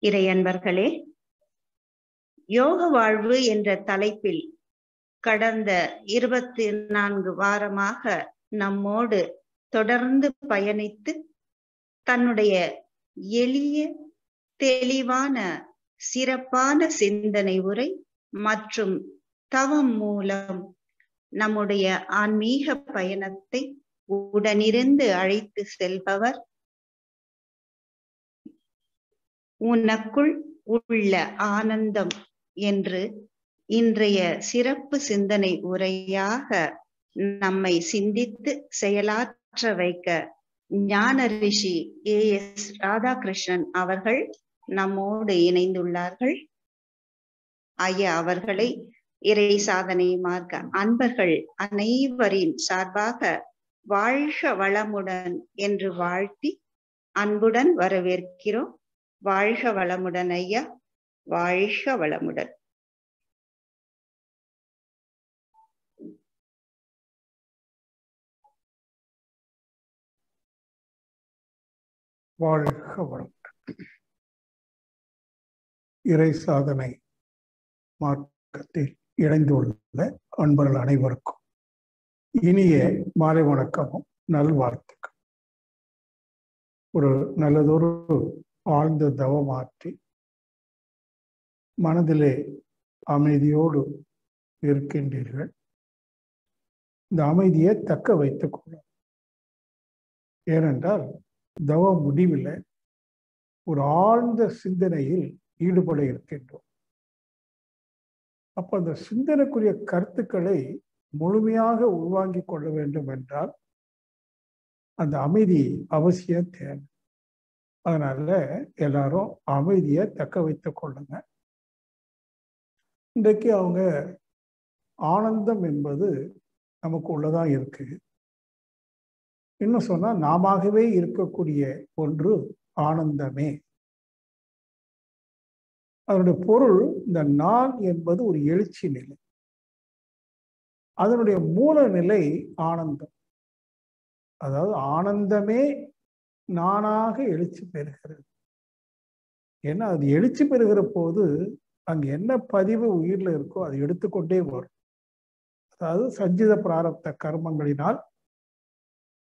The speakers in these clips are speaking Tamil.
இறையன்பர்களே, யோக வாழ்வு என்ற தலைப்பில் கடந்த 24 வாரமாக நம்மோடு தொடர்ந்து பயணித்து தன்னுடைய எளிய தெளிவான சிறப்பான சிந்தனை உரை மற்றும் தவம் மூலம் நம்முடைய ஆன்மீக பயணத்தை உடனிருந்து அழைத்து செல்பவர் உனக்குள் உள்ள ஆனந்தம் என்று இன்றைய சிறப்பு சிந்தனை உரையாக நம்மை சிந்தித்து செயலாற்ற வைக்க ஞான ரிஷி ஏஎஸ் ராதாகிருஷ்ணன் அவர்கள் நம்மோடு இணைந்துள்ளார்கள். ஐயா அவர்களை இறை சாதனை மார்க்க அன்பர்கள் அனைவரின் சார்பாக வாழ்க வளமுடன் என்று வாழ்த்தி அன்புடன் வரவேற்கிறோம். வாழ்க வளமுடன் ஐயா, வாழ்க வளமுடன். வாழ்க வளமுடன். இறை சாதனை மார்க்கத்தில் இணைந்துள்ள அன்பர்கள் அனைவருக்கும் இனிய மாலை வணக்கமும் நல்வாழ்த்துக்கள். ஒரு நல்லதொரு ஆழ்ந்த தவமாற்றி மனதிலே அமைதியோடு இருக்கின்றீர்கள். இந்த அமைதியை தக்க வைத்துக் கொள்ள, ஏனென்றால் தவ முடிவில் ஒரு ஆழ்ந்த சிந்தனையில் ஈடுபட இருக்கின்றோம். அப்ப அந்த சிந்தனைக்குரிய கருத்துக்களை முழுமையாக உள்வாங்கிக் கொள்ள வேண்டும் என்றால் அந்த அமைதி அவசியம் தேவை. அதனால எல்லாரும் அமைதியை தக்க வைத்துக் கொள்ளுங்க. இன்றைக்கு அவங்க ஆனந்தம் என்பது நமக்கு உள்ளதான் இருக்கு. இன்னும் சொன்னா நாமவே இருக்கக்கூடிய ஒன்று ஆனந்தமே. அதனுடைய பொருள், இந்த நான் என்பது ஒரு எழுச்சி நிலை. அதனுடைய மூல நிலை ஆனந்தம். அதாவது ஆனந்தமே நானாக எழுச்சி பெறுகிறது. ஏன்னா அது எழுச்சி பெறுகிற போது அங்க என்ன பதிவு உயிர்ல இருக்கோ அதை எடுத்துக்கொண்டே வரும். அதாவது சஞ்சித பிராரப்த கர்மங்களினால்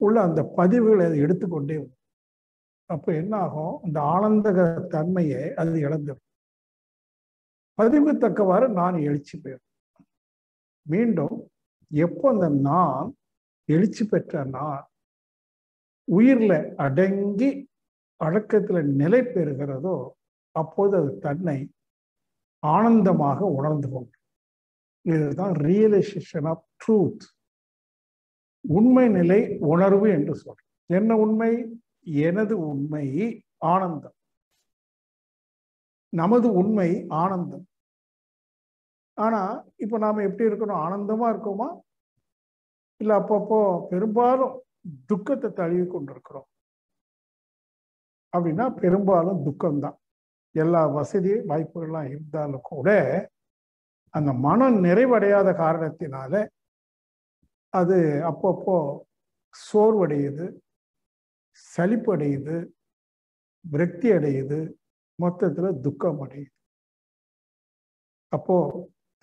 உள்ள அந்த பதிவுகளை அதை எடுத்துக்கொண்டே வரும். அப்ப என்ன ஆகும், அந்த ஆனந்த தன்மையை அது இழந்துடும். பதிவு தக்கவாறு நான் எழுச்சி பெறும். மீண்டும் எப்போ அந்த நான் எழுச்சி பெற்ற நான் உயிர்ல அடங்கி அடக்கத்துல நிலை பெறுகிறதோ அப்போது அது தன்னை ஆனந்தமாக உணர்ந்து கொண்டு, இதுதான் ரியலைசேஷன் ஆஃப் ட்ரூத், உண்மை நிலை உணர்வு என்று சொல்றோம். என்ன உண்மை? எனது உண்மை ஆனந்தம், நமது உண்மை ஆனந்தம். ஆனா இப்ப நாம எப்படி இருக்கணும்? ஆனந்தமா இருக்கோமா? இல்ல அப்பப்போ பெரும்பாலும் துக்கத்தை தழுவி கொண்டிருக்கிறோம் அப்படின்னா பெரும்பாலும் துக்கம்தான். எல்லா வசதி வாய்ப்புகள்லாம் இருந்தாலும் கூட அந்த மனம் நிறைவடையாத காரணத்தினால அது அப்பப்போ சோர்வடையுது, சலிப்படையுது, விரக்தி அடையுது, மொத்தத்துல துக்கம் அடையுது. அப்போ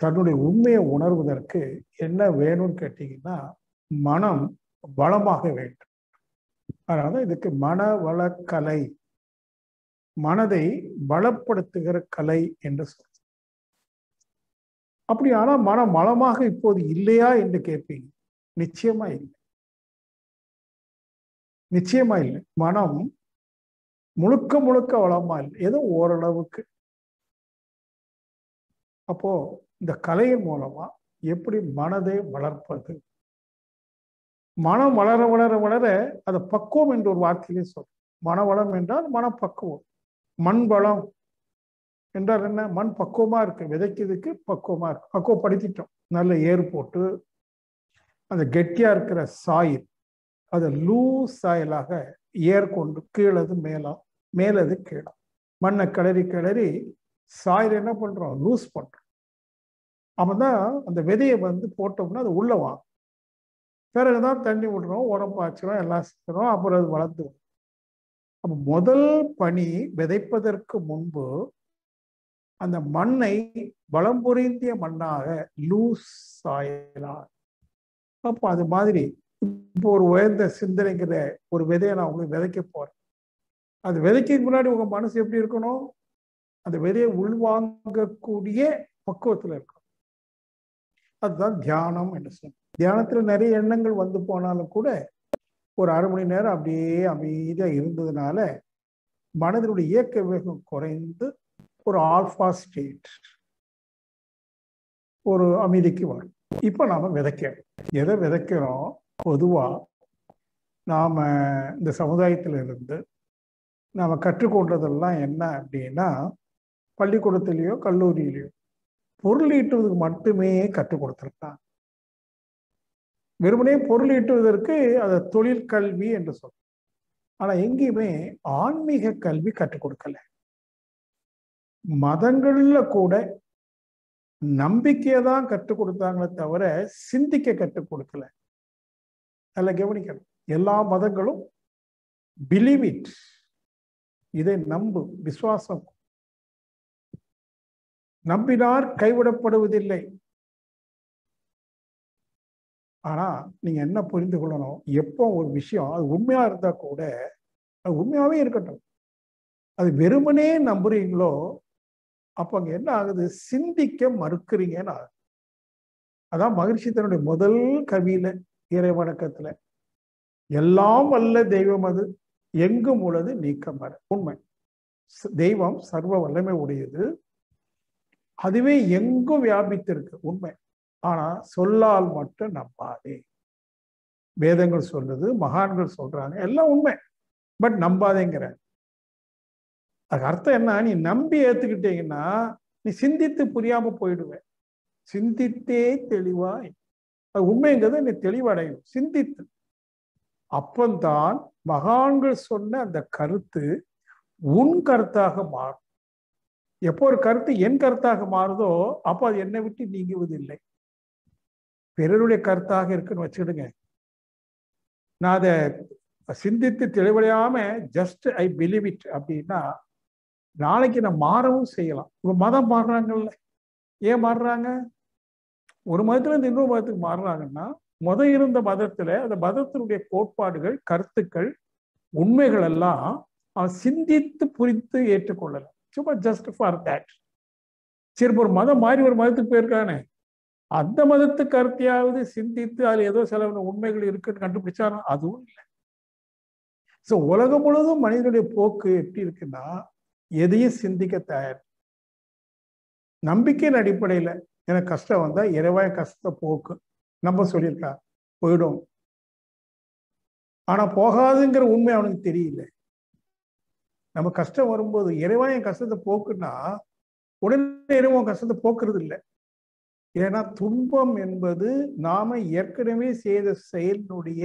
தன்னுடைய உண்மையை உணர்வதற்கு என்ன வேணும்னு கேட்டீங்கன்னா மனம் வளமாக வேண்டும். அதனால இதுக்கு மன வளக்கலை, மனதை பலப்படுத்துகிற கலை என்று சொல்ற. அப்படி ஆனா மனம் வளமாக இப்போது இல்லையா என்று கேட்பீங்க. நிச்சயமா இல்லை, நிச்சயமா இல்லை. மனம் முழுக்க முழுக்க வளமா இல்லை, ஏதோ ஓரளவுக்கு. அப்போ இந்த கலையின் மூலமா எப்படி மனதை வளர்ப்பது? மனம் வளர வளர வளர அதை பக்குவம் என்ற ஒரு வார்த்தையிலே சொல்றோம். மனவளம் என்றால் மனப்பக்குவம். மண் வளம் என்றால் என்ன? மண் பக்குவமா இருக்கு, விதைக்கிறதுக்கு பக்குவமா இருக்கு. பக்குவப்படுத்திட்டோம், நல்ல ஏர் போட்டு அந்த கெட்டியா இருக்கிற சாயில் அதை லூஸ் சாயலாக ஏர் கொண்டு கீழது மேலா, மேலது கீழா, மண்ணை கிளறி கிளறி சாயில் என்ன பண்றோம்? லூஸ் பண்றோம். அப்பதான் அந்த விதையை போட்டோம்னா அது உள்ள வாங்க. பிறகுதான் தண்ணி விடுறோம், உரம் பாய்ச்சுறோம், எல்லாம் செய்யறோம், அப்புறம் அது வளர்ந்து. அப்ப முதல் பணி விதைப்பதற்கு முன்பு அந்த மண்ணை வளம் பொருந்திய மண்ணாக லூஸ் ஆயலாம். அப்போ அது மாதிரி இப்போ ஒரு உயர்ந்த சிந்தனைங்கிற ஒரு விதையை நான் உங்களுக்கு விதைக்க போறேன். அது விதைக்கு முன்னாடி உங்க மனசு எப்படி இருக்கணும்? அந்த விதையை உள்வாங்கக்கூடிய பக்குவத்துல இருக்கணும். அதுதான் தியானம் என்று சொல்லுவோம். தியானத்துல நிறைய எண்ணங்கள் வந்து போனாலும் கூட ஒரு அரை மணி நேரம் அப்படியே அமைதியா இருந்ததுனால மனதினுடைய இயக்க வேகம் குறைந்து ஒரு ஆல்பா ஸ்டேட், ஒரு அமைதிக்கு வரும். இப்ப நாம விதைக்கிறோம். எதை விதைக்கிறோம்? பொதுவா நாம இந்த சமுதாயத்துல இருந்து நாம கற்றுக்கொண்டதெல்லாம் என்ன அப்படின்னா, பள்ளிக்கூடத்திலேயோ கல்லூரியிலையோ பொருள் ஈட்டுவதற்கு மட்டுமே கற்றுக் கொடுத்திருக்காங்க. வெறுமனே பொருள் ஈட்டுவதற்கு அதை தொழில் கல்வி என்று சொல்றோம். ஆனா எங்கேயுமே ஆன்மீக கல்வி கற்றுக் கொடுக்கல. மதங்கள்ல கூட நம்பிக்கையை தான் கற்றுக் கொடுத்தாங்களே தவிர சிந்திக்க கற்றுக் கொடுக்கல. நல்ல கவனிக்கணும். எல்லா மதங்களும் பிலீவ் இட், இதை நம்பு, விசுவாசம். நம்பினார் கைவிடப்படுவதில்லை. ஆனா நீங்க என்ன புரிந்து கொள்ளணும், எப்போ ஒரு விஷயம் அது உண்மையா இருந்தா கூட அது உண்மையாவே இருக்கட்டும், அது வெறுமனே நம்புறீங்களோ அப்ப அங்க என்ன ஆகுது? சிந்திக்க மறுக்கிறீங்கன்னு ஆகுது. அதான் மகிழ்ச்சி தன்னுடைய முதல் கவியில இறை வணக்கத்துல எல்லாம் வல்ல தெய்வம் அது எங்கும் உள்ளது நீக்கம் வர. உண்மை, தெய்வம் சர்வ வல்லமை உடையது, அதுவே எங்கும் வியாபித்திருக்கு. உண்மை. ஆனா சொல்லால் மட்டும் நம்பாதே. வேதங்கள் சொல்லுது, மகான்கள் சொல்றாங்க, எல்லாம் உண்மை. பட் நம்பாதேங்கிற. அதுக்கு அர்த்தம் என்ன? நீ நம்பி ஏத்துக்கிட்டீங்கன்னா நீ சிந்தித்து புரியாம போயிடுவேன். சிந்தித்தே தெளிவாய், அது உண்மைங்கிறத நீ தெளிவடையும் சிந்தித்து. அப்பந்தான் மகான்கள் சொன்ன அந்த கருத்து உன் கருத்தாக மாறும். எப்போ ஒரு கருத்து என் கருத்தாக மாறுதோ அப்போ அது என்னை விட்டு நீங்குவதில்லை. பிறருடைய கருத்தாக இருக்குன்னு வச்சுடுங்க, நான் அதை சிந்தித்து தெளிவடையாம ஜஸ்ட் ஐ பிலீவ் இட் அப்படின்னா நாளைக்கு நான் மாறவும் செய்யலாம். இப்ப மதம் மாறுறாங்கல்ல, ஏன் மாறுறாங்க? ஒரு மதத்துல இருந்து இன்னொரு மதத்துக்கு மாறுறாங்கன்னா இருந்த மதத்துல அந்த மதத்தினுடைய கோட்பாடுகள், கருத்துக்கள், உண்மைகள் எல்லாம் அவன் சிந்தித்து புரிந்து ஏற்றுக்கொள்ளலாம். சும்மா ஜஸ்ட் ஃபார் தட். சரி, ஒரு மதம் மாறி ஒரு மதத்துக்கு போயிருக்கானே, அந்த மதத்து கருத்தையாவது சிந்தித்து அதுல ஏதோ சில உண்மைகள் இருக்குன்னு கண்டுபிடிச்சானா? அதுவும் இல்லை. ஸோ உலகம் முழுவதும் மனிதனுடைய போக்கு எப்படி இருக்குன்னா, எதையும் சிந்திக்க தயார். நம்பிக்கையின் அடிப்படையில எனக்கு கஷ்டம் வந்தா இறைவாய கஷ்டத்தை போக்கு நம்ம சொல்லியிருக்கா, போயிடும். ஆனா போகாதுங்கிற உண்மை அவனுக்கு தெரியல. நம்ம கஷ்டம் வரும்போது இறைவாய கஷ்டத்தை போக்குன்னா உடனே இறைவன் கஷ்டத்தை போக்குறது இல்லை. ஏன்னா துன்பம் என்பது நாம ஏற்கனவே செய்த செயலினுடைய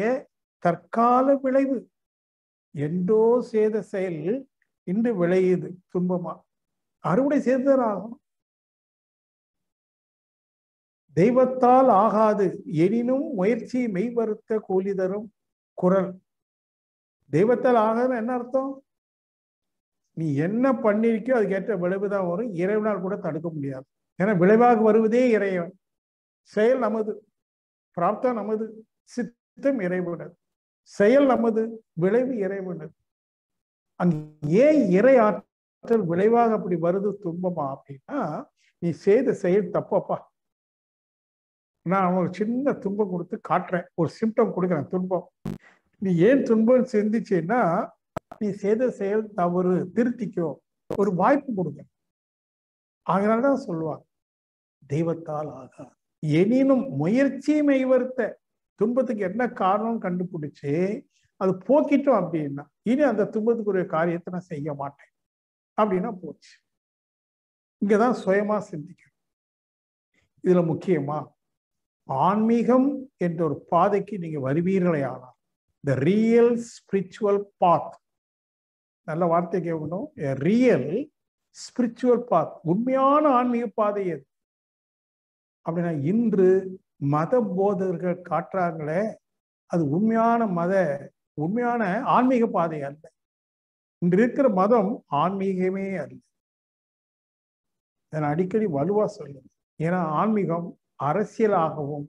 தற்கால விளைவு. என்றோ செய்த செயல் இன்று விளையுது துன்பமா, அறுவடை செய்துதான் ஆகும். தெய்வத்தால் ஆகாது எனினும் முயற்சி மெய்வருத்த கூலி தரும் குரல். தெய்வத்தால் ஆகாதுன்னு என்ன அர்த்தம்? நீ என்ன பண்ணிருக்கியோ அதுக்கேற்ற விளைவுதான் வரும். இறைவனால் கூட தடுக்க முடியாது. ஏன்னா விளைவாக வருவதே இறைவன். செயல் நமது, பிராப்தம் நமது, சித்தம் இறைவனது, செயல் நமது, விளைவு இறைவனது. அங்க ஏன் இறை ஆற்றல் விளைவாக அப்படி வருது துன்பமா அப்படின்னா, நீ செய்த செயல் தப்பப்பா. நான் அவனுக்கு சின்ன துன்பம் கொடுத்து காட்டுறேன், ஒரு சிம்டம் கொடுக்குறேன் துன்பம். நீ ஏன் துன்பம் சிந்திச்சேன்னா நீ செய்த செயல் தவறு, திருத்திக்கோ, ஒரு வாய்ப்பு கொடுங்க. அதனாலதான் சொல்லுவாங்க தெய்வத்தால் ஆகாது எனினும் முயற்சி மெய்வருத்த. துன்பத்துக்கு என்ன காரணம் கண்டுபிடிச்சு அது போக்கிட்டோம் அப்படின்னா இனி அந்த துன்பத்துக்குரிய காரியத்தை நான் செய்ய மாட்டேன் அப்படின்னா போச்சு. இங்கதான் சுயமா சிந்திக்கணும். இதுல முக்கியமா ஆன்மீகம் என்ற ஒரு பாதைக்கு நீங்க வருவீர்களே ஆனால், த ரியல் ஸ்பிரிச்சுவல் பாத், நல்ல வார்த்தை கேட்கணும், ரியல் ஸ்பிரிச்சுவல் பாத், உண்மையான ஆன்மீக பாதை எது அப்படின்னா, இன்று மத போதகர்கள் காட்டுறாங்களே அது உண்மையான ஆன்மீக பாதை அல்ல. இன்று இருக்கிற மதம் ஆன்மீகமே அல்ல. நான் அடிக்கடி வலுவா சொல்லுவேன். ஏன்னா ஆன்மீகம் அரசியலாகவும்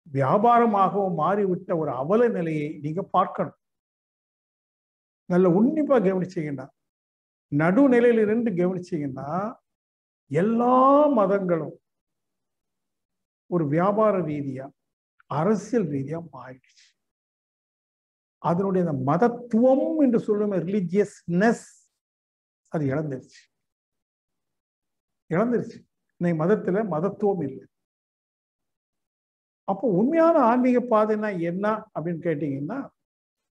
வியாபாரமாகவும் மாறிவிட்ட ஒரு அவல நிலையை நீங்க பார்க்கணும். நல்ல உன்னிப்பா கவனிச்சீங்கன்னா, நடுநிலையில இருந்து கவனிச்சீங்கன்னா, எல்லா மதங்களும் ஒரு வியாபார ரீதியா அரசியல் ரீதியா மாறிடுச்சு. அதனுடைய அந்த மதத்துவம் என்று சொல்லுமே ரிலிஜியஸ்னஸ் அது இழந்துருச்சு. இன்னைக்கு மதத்துல மதத்துவம் இல்லை. அப்போ உண்மையான ஆன்மீக பாதைன்னா என்ன அப்படின்னு கேட்டீங்கன்னா,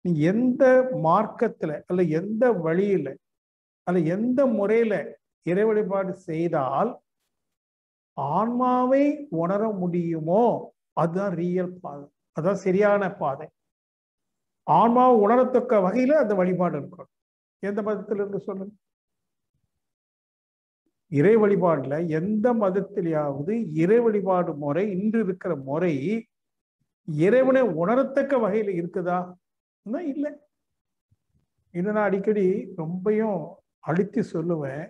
நீங்க எந்த மார்க்கத்துல அல்ல எந்த வழியில அல்ல எந்த முறையில இறை வழிபாடு செய்தால் ஆன்மாவை உணர முடியுமோ அதுதான் ரியல் பாதை, அதான் சரியான பாதை. ஆன்மாவை உணரத்தக்க வகையில அந்த வழிபாடு இருக்கணும். எந்த மதத்துல இருந்து சொல்லுங்க. இறை வழிபாடுல எந்த மதத்திலேயாவது இறை வழிபாடு முறை இன்று இருக்கிற முறை இறைவனை உணரத்தக்க வகையில இருக்குதா? இல்லை. இதை நான் அடிக்கடி ரொம்பயும் அழுத்தி சொல்லுவேன்.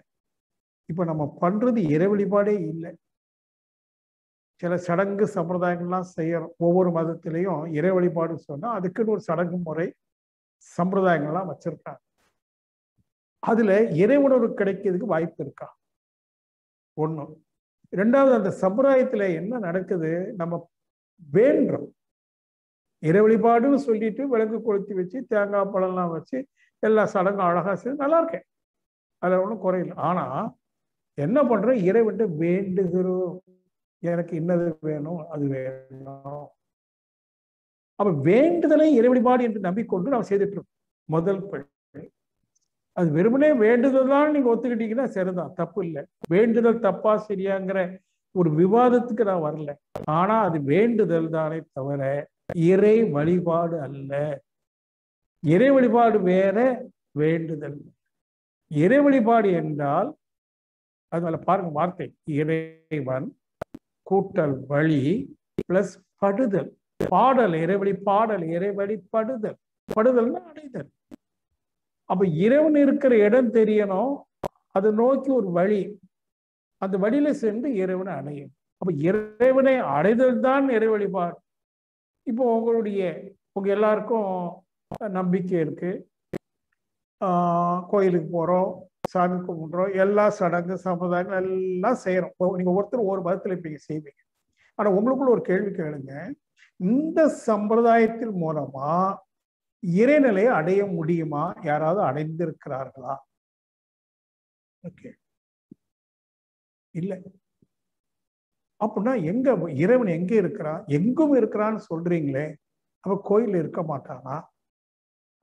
இப்ப நம்ம பண்றது இறை வழிபாடே இல்லை. சில சடங்கு சம்பிரதாயங்கள்லாம் செய்யறோம். ஒவ்வொரு மதத்திலையும் இறை வழிபாடு சொன்னா அதுக்குன்னு ஒரு சடங்கு முறை சம்பிரதாயங்கள்லாம் வச்சிருக்காங்க. அதுல இறை உணர்வு கிடைக்கிறதுக்கு வாய்ப்பு இருக்கா? ஒண்ணு. ரெண்டாவது, அந்த சம்பிரதாயத்துல என்ன நடக்குது, நம்ம வேண்டுறோம். இறை வழிபாடுன்னு சொல்லிட்டு விளக்கு கொளுத்தி வச்சு தேங்காய் பழம்லாம் வச்சு எல்லா சடங்கும் அழகா செய்து நல்லா இருக்கேன், அதுல ஒன்றும் குறையில்லை. ஆனா என்ன பண்றோம், இறைவன்ட்டு வேண்டுகிறோம், எனக்கு இன்னது வேணும் அது வேணும். அப்ப வேண்டுதலை இறை வழிபாடு என்று நம்பிக்கொண்டு நாம் செய்துட்டு இருக்கோம். முதல் படி. அது வெறுமனே வேண்டுதல் தான் நீங்க ஒத்துக்கிட்டீங்கன்னா சரிதான், தப்பு இல்லை. வேண்டுதல் தப்பா சரியாங்கிற ஒரு விவாதத்துக்கு நான் வரல. ஆனா அது வேண்டுதல் தானே தவிர இறை வழிபாடு அல்ல. இறை வழிபாடு வேற, வேண்டுதல். இறை வழிபாடு என்றால் அதனால பாருங்க வார்த்தை, இறைவன் கூட்டல் வழி பிளஸ் படுதல். பாடல் இறைவழி, பாடல் இறைவழி படுதல். படுதல்னா அடைதல். அப்ப இறைவன் இருக்கிற இடம் தெரியணும், அதை நோக்கி ஒரு வழி, அந்த வழியில சென்று இறைவனை அடையும். அப்ப இறைவனை அடைதல் தான் இறை வழிபாடு. இப்போ உங்க எல்லாருக்கும் நம்பிக்கை இருக்கு, கோயிலுக்கு போறோம், சாமி கும்பிடுறோம், எல்லா சடங்கு சம்பிரதாயங்கள் எல்லாம் செய்யறோம். நீங்க ஒருத்தர் ஒரு மதத்துல இருப்பீங்க, செய்வீங்க. ஆனா உங்களுக்குள்ள ஒரு கேள்வி கேளுங்க, இந்த சம்பிரதாயத்தின் மூலமா இறைநிலையை அடைய முடியுமா? யாராவது அடைந்திருக்கிறார்களா? ஓகே, இல்லை. அப்படின்னா எங்க இறைவன் எங்க இருக்கிறான்? எங்கும் இருக்கிறான்னு சொல்றீங்களே, அப்ப கோயில்ல இருக்க மாட்டானா?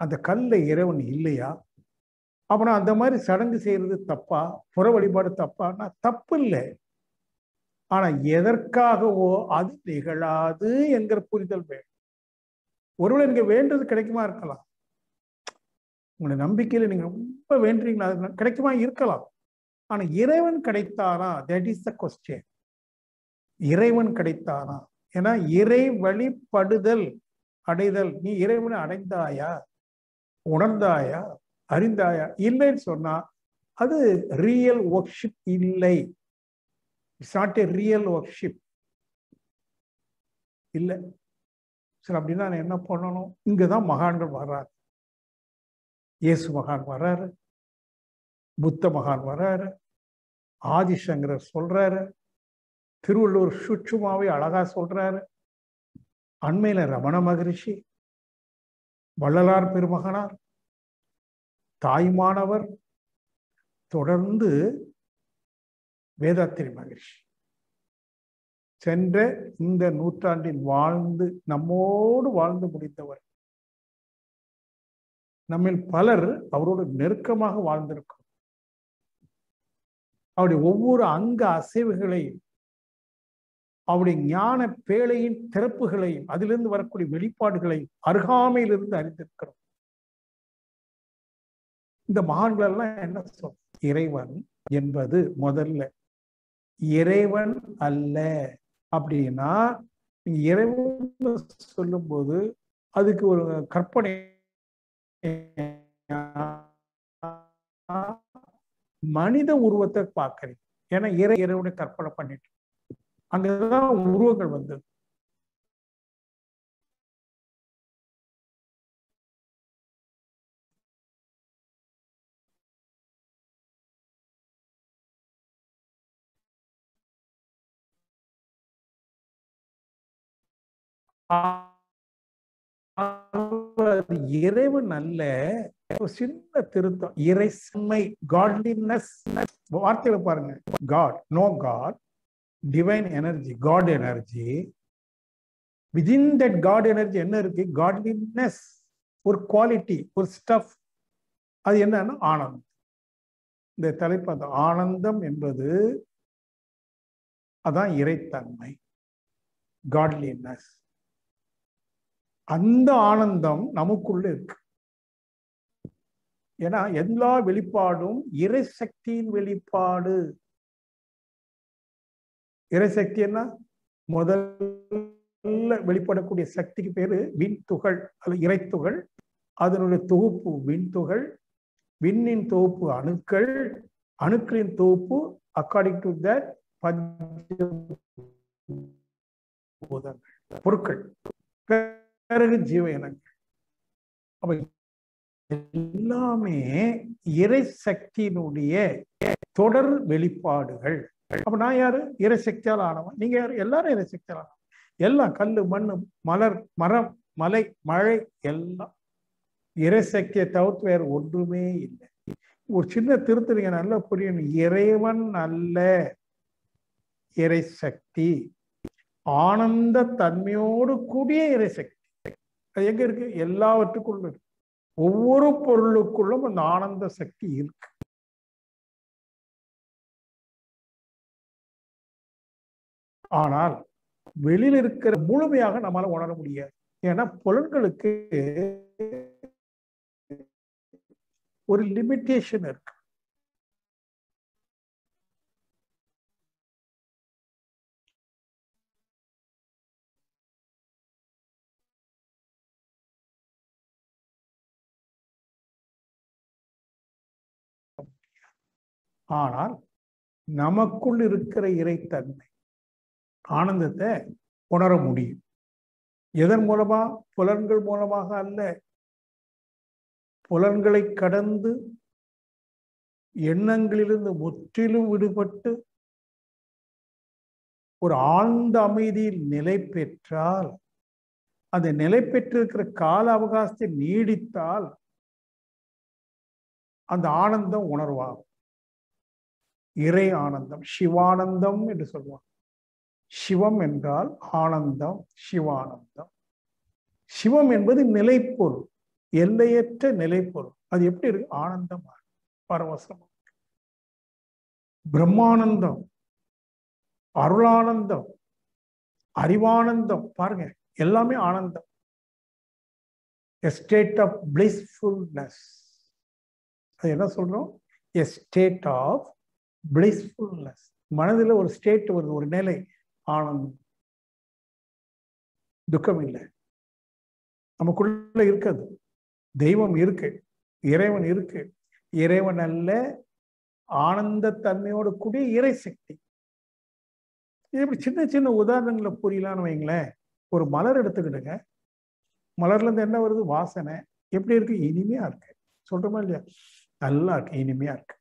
அந்த கல்ல இறைவன் இல்லையா? அப்படின்னா அந்த மாதிரி சடங்கு செய்யறது தப்பா? புற வழிபாடு தப்பான்னா தப்பு இல்லை. ஆனா எதற்காகவோ அது நிகழாது என்கிற புரிதல் வேணும். ஒருவேளை நீங்க வேண்டது கிடைக்குமா இருக்கலாம், உங்களுடைய நம்பிக்கையில நீங்க ரொம்ப வேண்டுறீங்களா, அது கிடைக்குமா இருக்கலாம். ஆனா இறைவன் கிடைத்தானா? That is the question. இறைவன் கிடைத்தானா? ஏன்னா இறை வழிபடுதல் அடைதல். நீ இறைவனை அடைந்தாயா, உணர்ந்தாயா, அறிந்தாயா? இல்லைன்னு சொன்னா அது ரியல் ஒர்க்ஷிப் இல்லை. It's not a real worship. இல்லை. சரி, அப்படின்னா நான் என்ன பண்ணணும்? இங்கதான் மகான்கள் வர்றாரு. இயேசு மகான் வர்றாரு, புத்த மகான் வர்றாரு, ஆதிசங்கரர் சொல்றாரு, திருவள்ளுவர் சுற்றுமாவை அழகா சொல்றாரு, அண்மையில ரமண மகரிஷி, வள்ளலார் பெருமகனார், தாய்மானவர், தொடர்ந்து வேதாத்திரி மகரிஷி சென்ற இந்த நூற்றாண்டில் வாழ்ந்து நம்மோடு வாழ்ந்து முடித்தவர். நம்மில் பலர் அவரோடு நெருக்கமாக வாழ்ந்திருக்கிறோம். அவருடைய ஒவ்வொரு அங்க அசைவுகளையும், அவருடைய ஞான பேழையின் திறப்புகளையும், அதிலிருந்து வரக்கூடிய வெளிப்பாடுகளையும் அருகாமையிலிருந்து அறிந்திருக்கிறோம். இந்த மகான்கள் எல்லாம் என்ன சொல்ற? இறைவன் என்பது முதல்ல இறைவன் அல்ல. அப்படின்னா நீங்க இறைவன் சொல்லும் போது அதுக்கு ஒரு கற்பனை மனித உருவத்தை பார்க்கறீங்க. ஏன்னா இறைவனை கற்பனை பண்ணிட்டு அங்கதான் உருவங்கள் வந்தது. இறைவன் அல்ல, ஒரு சின்ன திருத்தம். இறைமை, காட்லினஸ் வார்த்தையில பாருங்க. God, no God, divine energy, God energy. Within that God energy என்ன இருக்கு? காட்லினஸ், ஒரு குவாலிட்டி, ஒரு ஸ்டஃப். அது என்னன்னா ஆனந்தம். இந்த தலைப்பு அந்த ஆனந்தம் என்பது அதான் இறைத்தன்மை, காட்லினஸ். அந்த ஆனந்தம் நமக்குள்ள இருக்கு. ஏன்னா எல்லா வெளிப்பாடும் இறை சக்தியின் வெளிப்பாடு. இறை சக்தி என்ன? முதல்ல வெளிப்படக்கூடிய சக்திக்கு பேரு விண்துகள் அல்லது இறைத்துகள். அதனுடைய தொகுப்பு விண்துகள், விண்ணின் தொகுப்பு அணுக்கள், அணுக்களின் தொகுப்பு அக்கார்டிங் டு தட் பொருட்கள், பிறகு ஜீவ இனங்கள். அப்ப எல்லாமே இறை சக்தியினுடைய தொடர் வெளிப்பாடுகள். அப்ப நான் யாரு? இறை சக்தியால் ஆனவன். நீங்க யாரு? எல்லாரும் இறை சக்தியால் ஆனவன். எல்லாம் கல்லு, மண்ணு, மலர், மரம், மலை, மழை எல்லாம் இறை சக்தியை தவிர்த்து வேறு ஒன்றுமே இல்லை. ஒரு சின்ன திருத்த நீங்க நல்லா புரியணும். இறைவன் அல்ல, இறை சக்தி. ஆனந்த தன்மையோடு கூடிய இறை சக்தி. அது எங்க இருக்கு? எல்லாவற்றுக்குள்ள இருக்கு. ஒவ்வொரு பொருளுக்குள்ளும் அந்த ஆனந்த சக்தி இருக்கு. ஆனால் வெளியில் இருக்கிற முழுமையாக நம்மால உணர முடியாது. ஏன்னா புலன்களுக்கு ஒரு லிமிட்டேஷன் இருக்கு. ஆனால் நமக்குள் இருக்கிற இறைத்தன்மை, ஆனந்தத்தை உணர முடியும். எதன் மூலமா? புலன்கள் மூலமாக அல்ல. புலன்களை கடந்து எண்ணங்களிலிருந்து முற்றிலும் விடுபட்டு ஒரு ஆழ்ந்த அமைதியில் நிலை பெற்றால், அந்த நிலை பெற்றிருக்கிற கால அவகாசத்தை நீடித்தால் அந்த ஆனந்தம் உணர்வாகும். இறை ஆனந்தம், சிவானந்தம் என்று சொல்லுவாங்க. சிவம் என்றால் ஆனந்தம், சிவானந்தம். சிவம் என்பது நிலைப்பொருள், எல்லையற்ற நிலைப்பொருள். அது எப்படி இருக்கு? ஆனந்தம், பரவசம். பிரம்மானந்தம், அருளானந்தம், அறிவானந்தம். பாருங்க, எல்லாமே ஆனந்தம். A state of blissfulness. அது என்ன சொல்றோம்? A state of blissfulness. மனதில் ஒரு ஸ்டேட் வருது, ஒரு நிலை, ஆனந்தம். துக்கம் இல்லை. நமக்குள்ள இருக்குது. தெய்வம் இருக்கு, இறைவன் இருக்கு. இறைவன் அல்ல, ஆனந்த தன்மையோடு கூடிய இறை சக்தி. இப்படி சின்ன சின்ன உதாரணங்களை புரியலான்னு வைங்களேன். ஒரு மலர் எடுத்துக்கிடுங்க. மலர்ல இருந்து என்ன வருது? வாசனை. எப்படி இருக்கு? இனிமையா இருக்கு. சொல்றோமா இல்லையா? நல்லா இருக்கு, இனிமையா இருக்கு.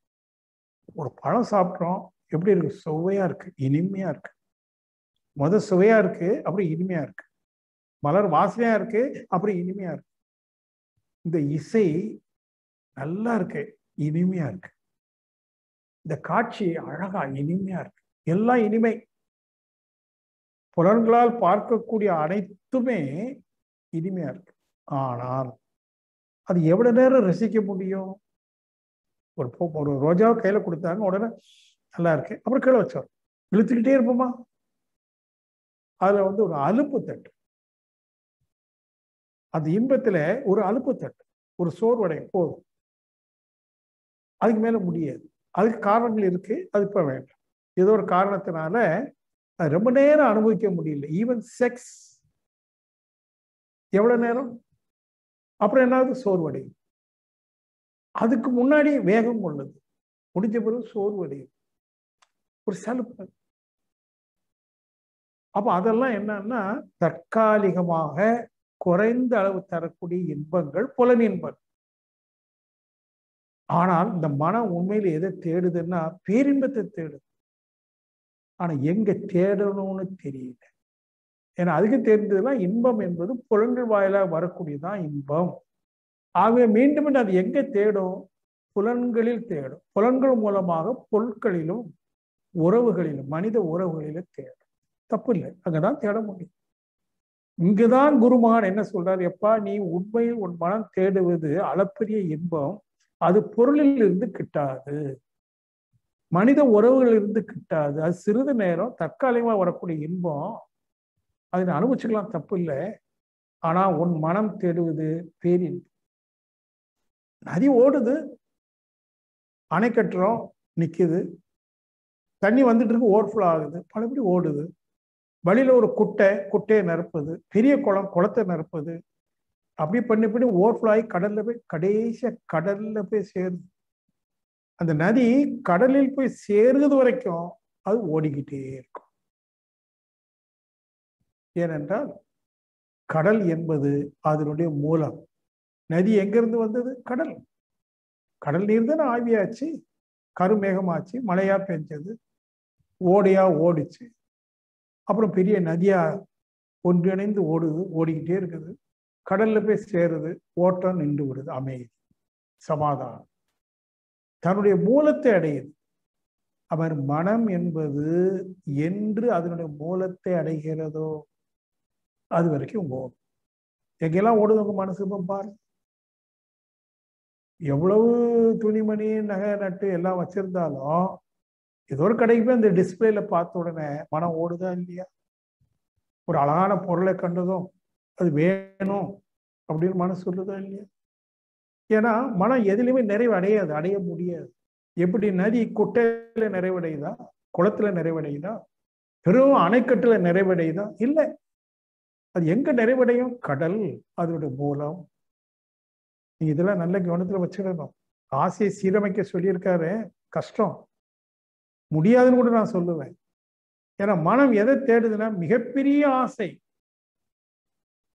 ஒரு பழம் சாப்பிட்றோம், எப்படி இருக்கு? சுவையா இருக்கு, இனிமையா இருக்கு. சுவையா இருக்கு, அப்படி இனிமையா இருக்கு. மலர் வாசனையா இருக்கு, அப்படி இனிமையா இருக்கு. இந்த இசை நல்லா இருக்கு, இனிமையா இருக்கு. இந்த காட்சி அழகா இனிமையா இருக்கு. எல்லாம் இனிமை. புலன்களால் பார்க்கக்கூடிய அனைத்துமே இனிமையா இருக்கு. ஆனால் அது எவ்வளவு நேரம் ரசிக்க முடியும்? ஒரு ரோஜாவை கையில கொடுத்தாங்க, உடனே நல்லா இருக்கு, அப்புறம் கீழே வச்சோம். இழுத்துக்கிட்டே இருப்போமா? அதுல ஒரு அலுப்பு தட்டு. அந்த இன்பத்துல ஒரு அலுப்பு தட்டு, ஒரு சோர்வடையும் போதும். அதுக்கு மேல முடியாது. அதுக்கு காரணங்கள் இருக்கு, அது இப்ப வேண்டாம். ஏதோ ஒரு காரணத்தினால அது ரொம்ப நேரம் அனுபவிக்க முடியல. ஈவன் செக்ஸ் எவ்வளவு நேரம்? அப்புறம் என்னாவது? சோர்வடையும். அதுக்கு முன்னாடி வேகம் கொள்ளுது, முடிஞ்ச பிறகு சோர்வடையுது, ஒரு சலுப்பு. அப்ப அதெல்லாம் என்னன்னா தற்காலிகமாக குறைந்த அளவு தரக்கூடிய இன்பங்கள், புலன் இன்பம். ஆனால் இந்த மனம் உண்மையில எதை தேடுதுன்னா பேரின்பத்தை தேடுது. ஆனா எங்க தேடணும்னு தெரியல. ஏன்னா அதுக்கு தெரிஞ்சதுன்னா இன்பம் என்பது புலன்கள் வாயிலாக வரக்கூடியதான் இன்பம். ஆகவே மீண்டும் மீண்டும் அது எங்க தேடும்? புலன்களில் தேடும். புலன்கள் மூலமாக பொருட்களிலும் உறவுகளிலும் மனித உறவுகளிலும் தேடும். தப்பு இல்லை, அங்கதான் தேட முடியும். இங்குதான் குருமகான் என்ன சொல்றாரு, எப்பா நீ உண்மையில் உன் மனம் தேடுவது அளப்பரிய இன்பம், அது பொருளில் இருந்து கிட்டாது, மனித உறவுகள் இருந்து கிட்டாது. அது சிறிது நேரம் தற்காலிகமா வரக்கூடிய இன்பம், அதை அனுபவிச்சுக்கலாம், தப்பு இல்லை. ஆனா உன் மனம் தேடுவது பேரின்பம். நதி ஓடுது, அணை கட்டுறோம், நிக்குது, தண்ணி வந்துட்டு இருக்கு, ஓவர்ஃப்ளோ ஆகுது, பலபடி ஓடுது. வழியில ஒரு குட்டையை நிரப்புது, பெரிய குளத்தை நிரப்புது, அப்படி பண்ணி ஓவர்ஃப்ளோ ஆகி கடல்ல போய் கடைசியா கடல்ல போய் சேருது. அந்த நதி கடலில் போய் சேருறது வரைக்கும் அது ஓடிக்கிட்டே இருக்கும். ஏனென்றால் கடல் என்பது அதனுடைய மூலம். நதி எங்கிருந்து வந்தது? கடல். கடல் நீர் தானே ஆவியாச்சு, கருமேகமாச்சு, மழையா பெஞ்சது, ஓடையா ஓடிச்சு, அப்புறம் பெரிய நதியா ஒன்றிணைந்து ஓடுது, ஓடிக்கிட்டே இருக்குது, கடல்ல போய் சேருது, ஓட்டம் நின்று விடுது, அமைதி, சமாதானம், தன்னுடைய மூலத்தை அடையுது. அவர் மனம் என்பது என்று அதனுடைய மூலத்தை அடைகிறதோ அது வரைக்கும் ஓடும். எங்கெல்லாம் ஓடுது உங்க மனசு? பாரு, எவ்வளவு துணிமணி நகை நட்டு எல்லாம் வச்சிருந்தாலும் ஏதோ ஒரு கடைக்கு போய் அந்த டிஸ்பிளேல பார்த்த உடனே மனம் ஓடுதா இல்லையா? ஒரு அழகான பொருளை கண்டதும் அது வேணும் அப்படின்னு மனசு சொல்லுதா இல்லையா? ஏன்னா மனம் எதுலையுமே நிறைவு அடையாது, அடைய முடியாது. எப்படி நதி குட்டையில நிறைவடையுதா, குளத்துல நிறைவடையுதா, பெரும் அணைக்கட்டுல நிறைவடையுதா? இல்லை. அது எங்க நிறைவடையும்? கடல், அதனுடைய மூலம். நீங்க இதெல்லாம் நல்ல கவனத்துல வச்சிடணும். ஆசையை சீரமைக்க சொல்லியிருக்காரு, கஷ்டம், முடியாதுன்னு கூட நான் சொல்லுவேன். ஏன்னா மனம் எதை தேடுதுன்னா மிகப்பெரிய ஆசை,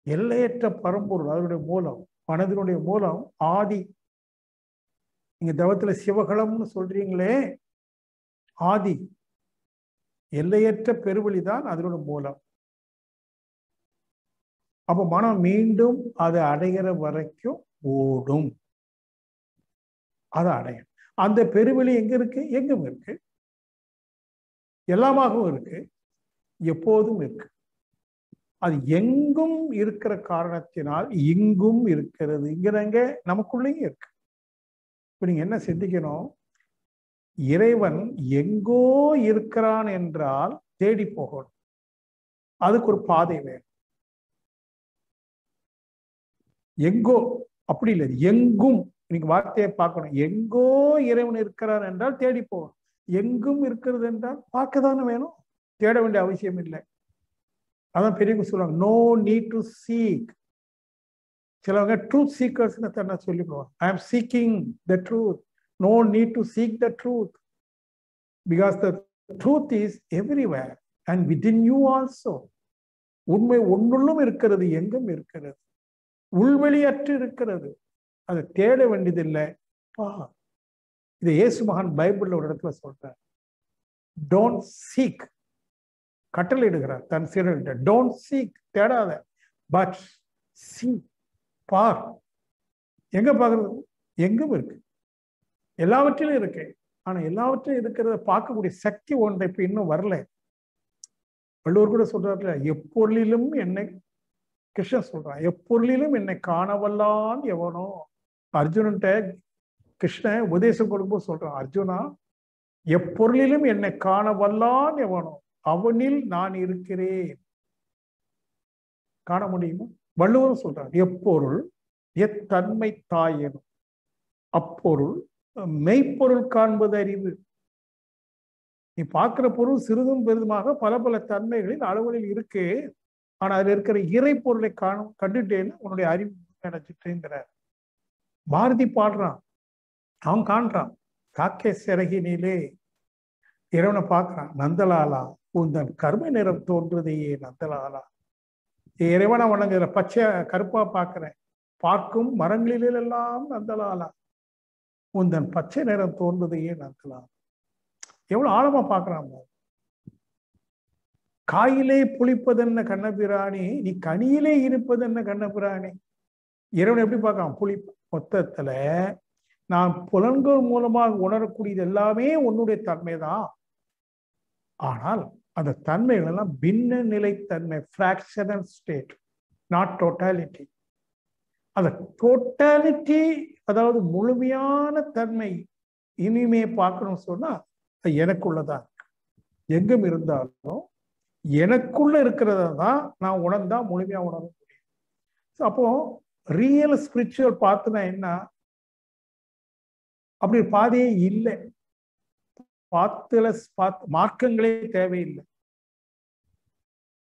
எல்லையற்ற பரம்பொருள், அதனுடைய மூலம், மனதினுடைய மூலம் ஆதி. நீங்க தவத்துல சிவகலம்னு சொல்றீங்களே, ஆதி, எல்லையற்ற பெருவெளிதான் அதனுடைய மூலம். அப்ப மனம் மீண்டும் அதை அடைகிற வரைக்கும் ஓடும், அதை அடையும். அந்த பெருவெளி எங்க இருக்கு? எங்கும் இருக்கு, எல்லாமாகவும் இருக்கு, எப்போதும் இருக்கு. அது எங்கும் இருக்கிற காரணத்தினால் இங்கும் இருக்கிறது, இங்கிறங்க நமக்குள்ளேயும் இருக்கு. இப்ப நீங்க என்ன சிந்திக்கணும்? இறைவன் எங்கோ இருக்கிறான் என்றால் தேடி போகணும், அதுக்கு ஒரு பாதை வேணும். எங்கோ அப்படி இல்லை, எங்கும். நீங்க வார்த்தையை பார்க்கணும். எங்கோ இறைவன் இருக்கிறார் என்றால் தேடி போகணும், எங்கும் இருக்கிறது என்றால் பார்க்கதானே வேணும், தேட வேண்டிய அவசியம் இல்லை. அதான் பெரியவங்க சொல்லுவாங்க, நோ நீட் டு சீக். சிலவங்க ட்ரூத் சீக்கர்ஸ்னு தன்னை சொல்லிக்குவாங்க. I am seeking the truth. No need to seek the truth, because the truth is everywhere and within you also. உண்மை ஒன்றுள்ளும் இருக்கிறது, எங்கும் இருக்கிறது, உள்வெளியற்று இருக்கிறது. அதை தேட வேண்டியதில்லை. இதை இயேசு மகான் பைபிள்ல ஒரு இடத்துல சொல்றார். டோன்ட் சீக், கட்டளை இடுகிறார் தன் சீடர்கிட்ட. டோன்ட் சீக், தேடாத, பட் சீ, பார். எங்க பார்க்கறது? எங்கும் இருக்கு, எல்லாவற்றிலும் இருக்கு. ஆனா எல்லாவற்றிலும் இருக்கிறத பார்க்கக்கூடிய சக்தி ஒன்றை இப்ப இன்னும் வரல. வள்ளுவர் கூட சொல்றாருல, எப்பொருளிலும் என்னை, கிருஷ்ணன் சொல்றான், எப்பொருளிலும் என்னை காணவல்லான் எவனோ. அர்ஜுனன்ட்ட கிருஷ்ணன் உபதேசம் கொடுக்கும்போது சொல்றான், அர்ஜுனா, எப்பொருளிலும் என்னை காணவல்லான் எவனோ அவனில் நான் இருக்கிறேன். காண முடியுமா? வள்ளுவரும் சொல்றார், எப்பொருள் எத்தன்மை தாயனும் அப்பொருள் மெய்ப்பொருள் காண்பது அறிவு. நீ பார்க்கிற பொருள் சிறிதும் பெரிதுமாக பல பல தன்மைகளில் அளவுகளில் இருக்கு. ஆனா அதுல இருக்கிற இறை பொருளை கண்டுட்டேன்னு உன்னுடைய அறிவு நினைச்சிட்டேங்கிறார். பாரதி பாடுறான், அவன் காண்றான். காக்கை சிறகினிலே இறைவனை பார்க்கிறான். நந்தலாலா உந்தன் கருமை நிறம் தோன்றுதையே நந்தலாலா. இறைவனை வணங்குற பச்சை கருப்பா பார்க்கிறேன். பார்க்கும் மரங்களிலெல்லாம் நந்தலாலா உந்தன் பச்சை நிறம் தோன்றுதையே நந்தலாலா. எவ்வளவு ஆழமா பார்க்கிறான். காயிலே புளிப்பதென்ன கண்ணபிராணி, நீ கனியிலே இருப்பதென்ன கண்ணபிராணி. இறைவன் எப்படி பார்க்கலாம்? மொத்தத்துல நான் புலன்கள் மூலமாக உணரக்கூடியது எல்லாமே உன்னுடைய தன்மைதான். ஆனால் அந்த தன்மைகள் எல்லாம் பின்ன நிலைத்தன்மை, ஃபிராக்ஷனல் ஸ்டேட், நாட் டோட்டாலிட்டி. அந்த டோட்டாலிட்டி, அதாவது முழுமையான தன்மை இனிமே பார்க்கணும்னு சொன்னா எனக்குள்ளதான் இருக்கு. எங்கும் இருந்தாலும் எனக்குள்ள இருக்கிறத தான் நான் உணர்ந்தா முழுமையா உணர முடியும். அப்போ ரியல் ஸ்பிரிச்சுவல் பார்த்துனா என்ன? அப்படி பாதையே இல்லை. மார்க்கங்களே தேவையில்லை.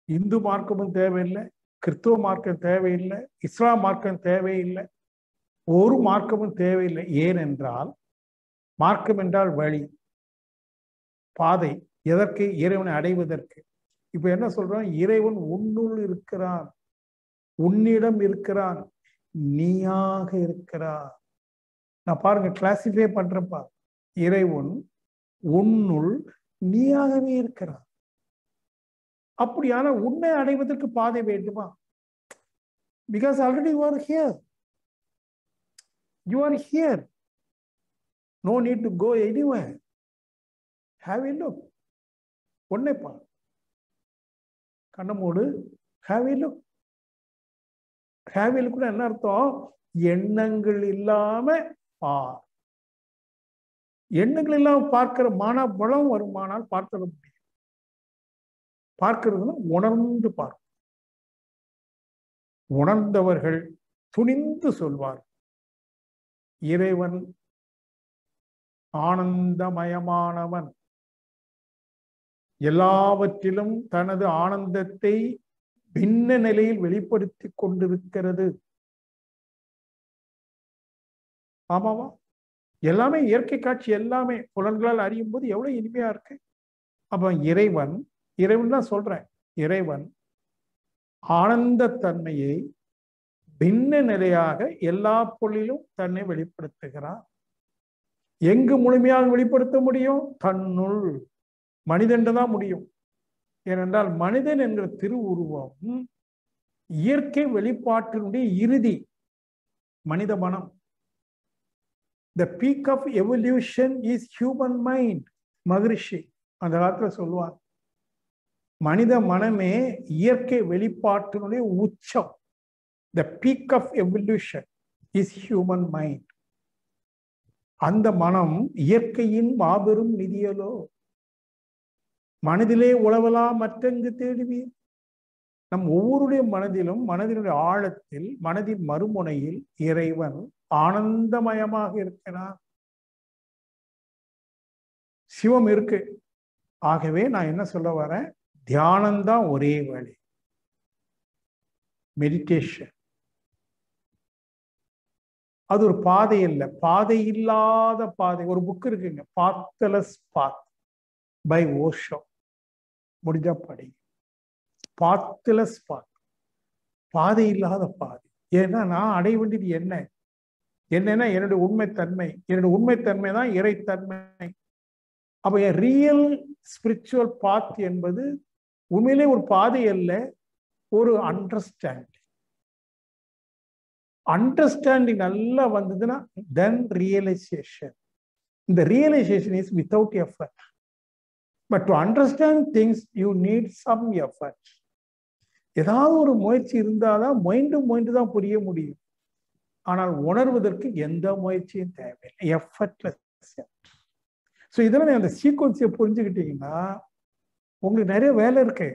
இந்து மார்க்கமும் தேவையில்லை, கிறிஸ்துவ மார்க்கம் தேவையில்லை, இஸ்லாம் மார்க்கம் தேவையில்லை, ஒரு மார்க்கமும் தேவையில்லை. ஏனென்றால் மார்க்கம் என்றால் வழி, பாதை. எதற்கு? இறைவனை அடைவதற்கு. இப்ப என்ன சொல்றோம்? இறைவன் உன்னுள் இருக்கிறான், உன்னிடம் இருக்கிறான், நீயாக இருக்கிறான். நான் பாருங்க கிளாசிஃபை பண்றப்பா. இறைவன் உன்னுள் நீயாகவே இருக்கிறான். அப்படியான உன்னை அடைவதற்கு பாதை வேண்டுமா? Because already you are here. You are here. No need to go anywhere. Have a look. ஒன்னே பார். கண்ணமோடு have a look. Have a look என்ன அர்த்தம்? எண்ணங்கள் இல்லாம பார். எண்ணங்கள் இல்லாம பார்க்கிற மனபலம் வருமானால் பார்க்க முடியும். பார்க்கிறதுனா உணர்ந்து பார்க்கும். உணர்ந்தவர்கள் துணிந்து சொல்வார், இறைவன் ஆனந்தமயமானவன், எல்லாவற்றிலும் தனது ஆனந்தத்தை பின்ன நிலையில் வெளிப்படுத்தி கொண்டிருக்கிறது. ஆமாவா? எல்லாமே இயற்கை காட்சி, எல்லாமே புலன்களால் அறியும் போது எவ்வளவு இனிமையா இருக்கு. அப்ப இறைவன் தான் சொல்றேன், இறைவன் ஆனந்த தன்மையை பின்ன நிலையாக எல்லா பொருளிலும் தன்னை வெளிப்படுத்துகிறார். எங்கு முழுமையாக வெளிப்படுத்த முடியும்? தன்னுள். மனிதன் தான் முடியும். ஏனென்றால் மனிதன் என்கிற திருவுருவம் இயற்கை வெளிப்பாட்டினுடைய இறுதி. மனித மனம். The peak of evolution is human mind. மகரிஷி அந்த காலத்துல சொல்லுவார், மனித மனமே இயற்கை வெளிப்பாட்டினுடைய உச்சம். The peak of evolution is human mind. அந்த மனம் இயற்கையின் மாபெரும் நிதியலோ. மனதிலே உழவலாம் மற்றெங்கு தேடுவீர். நம் ஒவ்வொருடைய மனதிலும், மனதினுடைய ஆழத்தில், மனதின் மறுமுனையில் இறைவன் ஆனந்தமயமாக இருக்கிறார். சிவம் இருக்கு. ஆகவே நான் என்ன சொல்ல வரேன்? தியானம்தான் ஒரே வழி. மெடிடேஷன் அது ஒரு பாதை இல்லை, பாதை இல்லாத பாதை. ஒரு புக் இருக்குங்க, பாத்தலஸ் பாத் பை ஓஷோ. முடிஞ்சா படி. பாத்தலஸ் பாத், பாதை இல்லாத பாதை. ஏன்னா நான் அடைய வேண்டியது என்னன்னா என்னுடைய உண்மைத்தன்மை. என்னுடைய உண்மைத்தன்மை தான் இறைத்தன்மை. அப்ப என் ரியல் ஸ்பிரிச்சுவல் பாத் என்பது உண்மையிலே ஒரு பாதை அல்ல, ஒரு அண்டர்ஸ்டாண்டிங். அண்டர்ஸ்டாண்டிங் நல்லா வந்ததுன்னா தென் ரியலைசேஷன். இந்த realisation is without effort. But to understand things you need some effort. ஏதாவது ஒரு முயற்சி இருந்தாதான் மைண்டு தான் புரிய முடியும். ஆனால் உணர்வதற்கு எந்த முயற்சியும் தேவையில்லை. எஃபர்ட்லெஸ். ஸோ இதெல்லாம் அந்த சீக்வன்ஸை புரிஞ்சுக்கிட்டீங்கன்னா உங்களுக்கு நிறைய வேலை இருக்கு.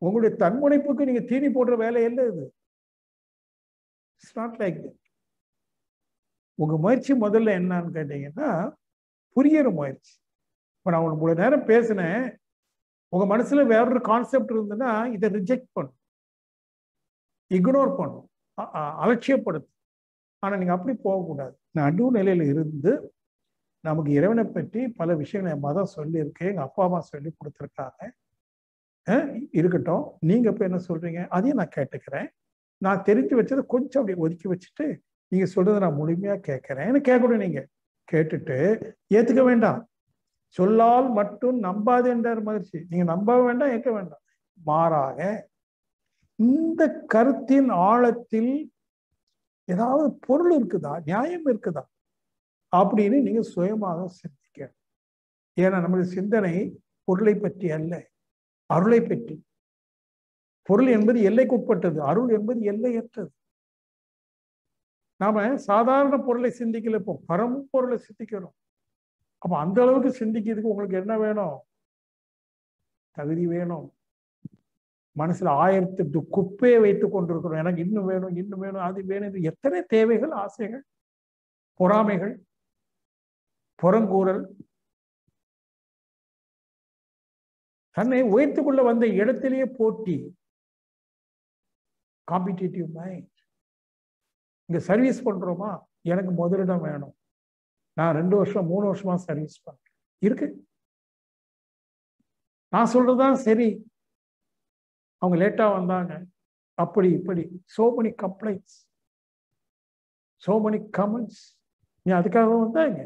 உங்களுடைய தன்முனைப்புக்கு நீங்க தீனி போடுற வேலை இல்லை இது. It's not like that. உங்க முயற்சி முதல்ல என்னன்னு கேட்டீங்கன்னா புரியற முயற்சி. இப்போ நான் உங்களுக்கு நேரம் பேசினேன், உங்க மனசுல வேறொரு கான்செப்ட் இருந்ததுன்னா இதை ரிஜெக்ட் பண்ணும், இக்னோர் பண்ணும், அலட்சியப்படுத்தும். ஆனா நீங்க அப்படி போகக்கூடாது. நடுநிலையில இருந்து நமக்கு இறைவனை பற்றி பல விஷயங்களை என் மதம் சொல்லியிருக்கேன், எங்க அப்பா அம்மா சொல்லி கொடுத்துருக்காங்க. இருக்கட்டும், நீங்க இப்ப என்ன சொல்றீங்க அதையும் நான் கேட்டுக்கிறேன். நான் தெரிஞ்சு வச்சதை கொஞ்சம் அப்படி ஒதுக்கி வச்சுட்டு நீங்க சொல்றதை நான் முழுமையா கேட்கிறேன். கேட்கணும், நீங்க கேட்டுட்டு ஏத்துக்க வேண்டாம். சொல்லால் மட்டும் நம்பாது என்றார் மகிழ்ச்சி. நீங்க நம்ப வேண்டாம், ஏற்க வேண்டாம். மாறாக இந்த கருத்தின் ஆழத்தில் ஏதாவது பொருள் இருக்குதா, நியாயம் இருக்குதா அப்படின்னு நீங்க சுயமாக சிந்திக்க. ஏன்னா நம்முடைய சிந்தனை பொருளை பற்றி அல்ல, அருளை பற்றி. பொருள் என்பது எல்லைக்குட்பட்டது, அருள் என்பது எல்லையற்றது. நாம சாதாரண பொருளை சிந்திக்கல, இப்போ பரம்பொருளை சிந்திக்கிறோம். அப்ப அந்த அளவுக்கு சிந்திக்கிறதுக்கு உங்களுக்கு என்ன வேணும்? தகுதி வேணும். மனசுல 1008 குப்பையை வைத்துக் கொண்டிருக்கிறோம். எனக்கு இன்னும் வேணும், இன்னும் வேணும், அது வேணும். எத்தனை தேவைகள், ஆசைகள், பொறாமைகள், புறங்கூறல். தன்னை உயர்த்துக் கொள்ள வந்த இடத்திலேயே போட்டி, காம்படிட்டிவ் மைண்ட். இங்க சர்வீஸ் பண்றோமா, எனக்கு முதலிடம் வேணும், நான் 2 வருஷம் 3 வருஷமா சர்வீஸ் பண்றேன் இருக்கு, நான் சொல்றதுதான் சரி, அவங்க லேட்டா வந்தாங்க, அப்படி இப்படி. so many complaints, so many comments. நீ அதுக்காக வந்தாங்க.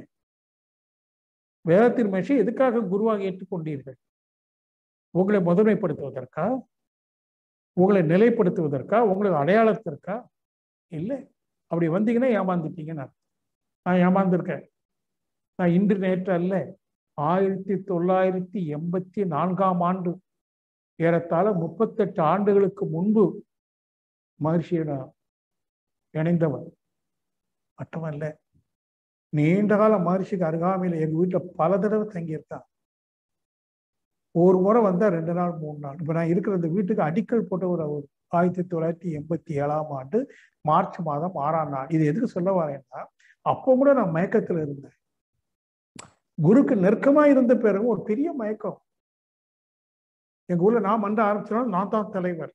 வேதத்தின் மகிழ்ச்சி எதுக்காக குருவாக ஏற்றுக்கொண்டீர்கள்? உங்களை முதன்மைப்படுத்துவதற்கா, உங்களை நிலைப்படுத்துவதற்கா, உங்களை அடையாளத்திற்கா? இல்லை. அப்படி வந்தீங்கன்னா ஏமாந்துட்டீங்கன்னா. நான் ஏமாந்துருக்கேன். நான் இன்று நேற்று அல்ல, 1984ஆம் ஆண்டு, ஏறத்தாழ 38 ஆண்டுகளுக்கு முன்பு மகிழ்ச்சியை நான் இணைந்தவன் மட்டுமல்ல, நீண்ட கால மகிழ்ச்சிக்கு அருகாமையில் எங்க வீட்டுல பல தடவை தங்கியிருக்கான். ஒரு முறை வந்தா 2 நாள் 3 நாள். இப்ப நான் இருக்கிற இந்த வீட்டுக்கு அடிக்கல் போட்ட ஒரு 1987ஆம் ஆண்டு மார்ச் மாதம் 6ஆம் நாள். இது எதுக்கு சொல்ல வரேன்னா, அப்போ கூட நான் மயக்கத்துல இருந்தேன். குருக்கு நெருக்கமா இருந்த பிறகு ஒரு பெரிய மயக்கம். எங்க ஊர்ல நான் மண்ட ஆரம்பிச்சாலும் நான் தான் தலைவர்,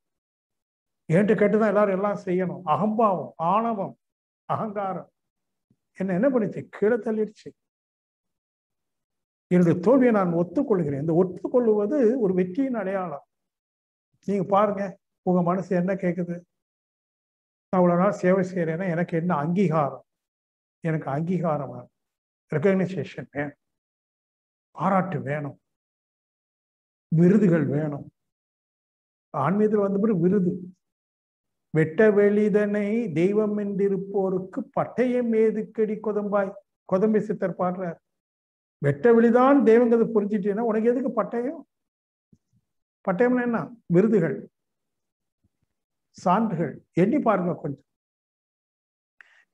என்கிட்ட கேட்டுதான் எல்லாரும் எல்லாம் செய்யணும். அகம்பாவம், ஆணவம், அகங்காரம் என்ன பண்ணிச்சு, கீழே தள்ளிடுச்சு. என்னுடைய தோல்வியை நான் ஒத்துக்கொள்கிறேன். இந்த ஒத்துக்கொள்வது ஒரு வெற்றியின் அடையாளம். நீங்க பாருங்க, உங்க மனசு என்ன கேட்குது? நான் இவ்வளவு நாள் சேவை செய்யறேன்னா எனக்கு என்ன அங்கீகாரம்? எனக்கு அங்கீகாரம் வேணும், ரெகக்னைசேஷன் வேணும், பாராட்டு வேணும், விருதுகள் வேணும். ஆன்மீகத்தில் வந்த பிறகு விருது. வெட்ட வெளிதனை தெய்வம் என்றிருப்போருக்கு பட்டயம் ஏதுக்கடி கொதம்பாய். கொதம்பை சித்தர் பாடுறார். வெட்ட வெளிதான் தெய்வங்கிறத புரிஞ்சிட்டேன்னா உனக்கு எதுக்கு பட்டயம்? பட்டயம்னா என்ன? விருதுகள், சான்றுகள். எண்ணி பாருங்க கொஞ்சம்.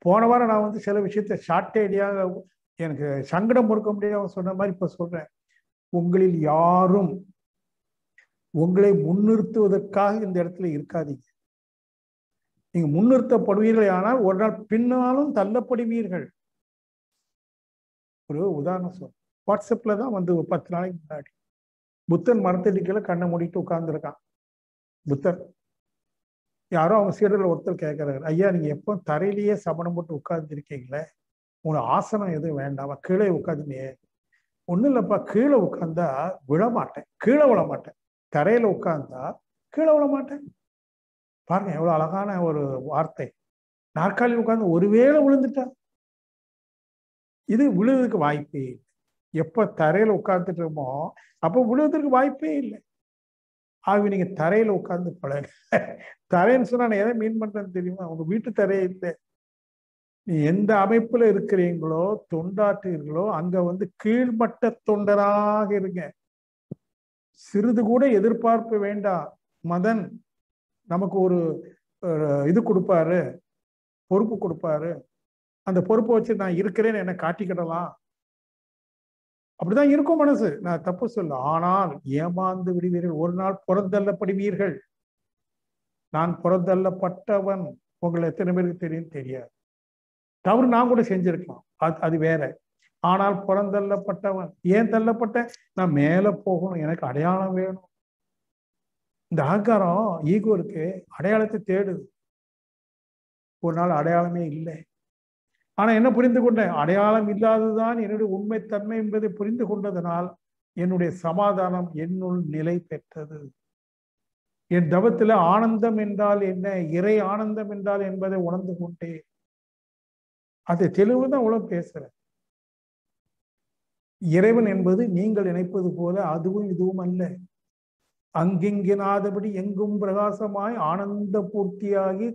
போன வாரம் நான் வந்து சில விஷயத்த ஷார்ட் ஐடியாக எனக்கு சங்கடம் பொறுக்க முடியாது சொன்ன மாதிரி இப்ப சொல்றேன். உங்களில் யாரும் உங்களை முன்னிறுத்துவதற்காக இந்த இடத்துல இருக்காதீங்க. நீங்க முன்னிறுத்தப்படுவீர்கள், ஆனால் ஒரு நாள் பின்னாலும் தள்ளப்படுவீர்கள். ஒரு உதாரணம் சொல்றேன். வாட்ஸ்அப்ல தான் வந்து ஒரு 10 நாளைக்கு முன்னாடி புத்தன் மரத்தடிக்கல கண்ணை மூடிட்டு உட்கார்ந்துருக்கான். புத்தர் யாரோ அவங்க சீடர்கள் ஒருத்தர் கேட்கிறாரு, ஐயா நீங்க எப்போ தரையிலேயே சமணம் போட்டு உட்கார்ந்து இருக்கீங்களே, உங்களுக்கு ஆசனம் எதுவும் வேண்டாமா, கீழே உட்காந்துங்க. ஒன்றும் இல்லைப்பா, கீழே உட்கார்ந்தா விழமாட்டேன், கீழே விழ மாட்டேன், தரையில உட்கார்ந்தா கீழே விழ மாட்டேன். பாருங்க எவ்வளவு அழகான ஒரு வார்த்தை. நாற்காலியில் உட்கார்ந்து ஒருவேளை விழுந்துட்டா இது விழுவதற்கு வாய்ப்பே இல்லை. எப்ப தரையில உட்கார்ந்துட்டு இருக்கோமோ அப்போ விழுவதற்கு வாய்ப்பே இல்லை. ஆகவே நீங்க தரையில உட்கார்ந்து பழக. தரைன்னு சொன்னா நான் எதை மீன் பண்றேன்னு தெரியுமா? உங்க வீட்டு தரையே இல்லை. நீ எந்த அமைப்புல இருக்கிறீங்களோ, தொண்டாற்றுகிறீர்களோ, அங்க வந்து கீழ்மட்ட தொண்டராக இருங்க. சிறிது கூட எதிர்பார்ப்பு வேண்டாம். மதன் நமக்கு ஒரு இது கொடுப்பாரு, பொறுப்பு கொடுப்பாரு, அந்த பொறுப்பை வச்சு நான் இருக்கிறேன்னு என்ன காட்டிக்கிடலாம். அப்படிதான் இருக்கும் மனசு. நான் தப்பு சொல்ல. ஆனால் ஏமாந்து விடுவீர்கள், ஒரு நாள் புறந்தள்ளப்படுவீர்கள். நான் புறந்தள்ளப்பட்டவன், உங்களை எத்தனை பேருக்கு தெரியும் தெரியாது. தவறு நான் கூட செஞ்சிருக்கலாம், அது வேற. ஆனால் புறந்தள்ளப்பட்டவன். ஏன் தள்ளப்பட்ட? நான் மேல போகணும், எனக்கு அடையாளம் வேணும். இந்த அகங்காரம், ஈகோ இருக்கு, அடையாளத்தை தேடுது. ஒரு நாள் அடையாளமே இல்லை. ஆனா என்ன புரிந்து கொண்டேன்? அடையாளம் இல்லாததுதான் என்னுடைய உண்மைத்தன்மை என்பதை புரிந்து கொண்டதனால் என்னுடைய சமாதானம் என்னுள் நிலை பெற்றது. என் தவத்தில் ஆனந்தம் என்றால் என்ன, இறை ஆனந்தம் என்றால் என்பதை உணர்ந்து கொண்டேன். அதை தெளிவுதான் அவ்வளவு பேசுறேன். இறைவன் என்பது நீங்கள் நினைப்பது போல அதுவும் இதுவும் அல்ல. அங்கிங்கனாதபடி எங்கும் பிரகாசமாய் ஆனந்த பூர்த்தியாகி,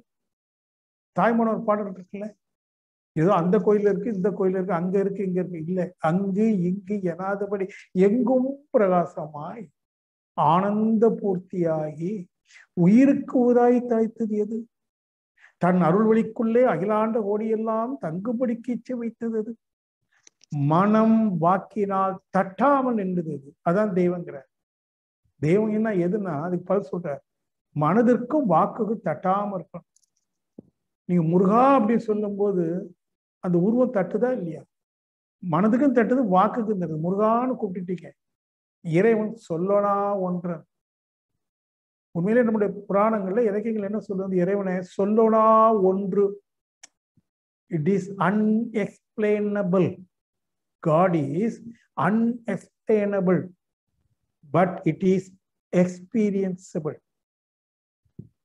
தாய்மனோர் பாடல் இருக்குல்ல, ஏதோ அந்த கோயில் இருக்கு, இந்த கோயில் இருக்கு, அங்க இருக்கு, இங்க இருக்கு, இல்ல. அங்கு இங்கு எனாதபடி எங்கும் பிரகாசமாய் ஆனந்த பூர்த்தியாகி உயிருக்கு உதாய் தாய்த்தது எது? தன் அருள் வழிக்குள்ளே அகிலாண்ட கோடியெல்லாம் தங்குபடிக்கு இச்சை வைத்தது எது? மனம் வாக்கினால் தட்டாமல் நின்றது எது? அதான் தெய்வங்கிறார். தெய்வம் என்ன எதுன்னா அதுக்கு பல சொல்றார். மனதிற்கும் வாக்குக்கும் தட்டாம இருக்கணும். நீங்க முருகா அப்படின்னு சொல்லும் போது அந்த உருவம் தட்டுதா இல்லையா? மனதுக்கும் தட்டுது, வாக்குக்கும் தட்டுது. முருகான்னு கூப்பிட்டுட்டீங்க. இறைவன் சொல்லனா ஒன்றன். உண்மையிலே நம்முடைய புராணங்கள்ல இலக்கியங்கள் என்ன சொல்றது? இறைவனை சொல்லனா ஒன்று. It is unexplainable. God is unexplainable, but it is experienceable.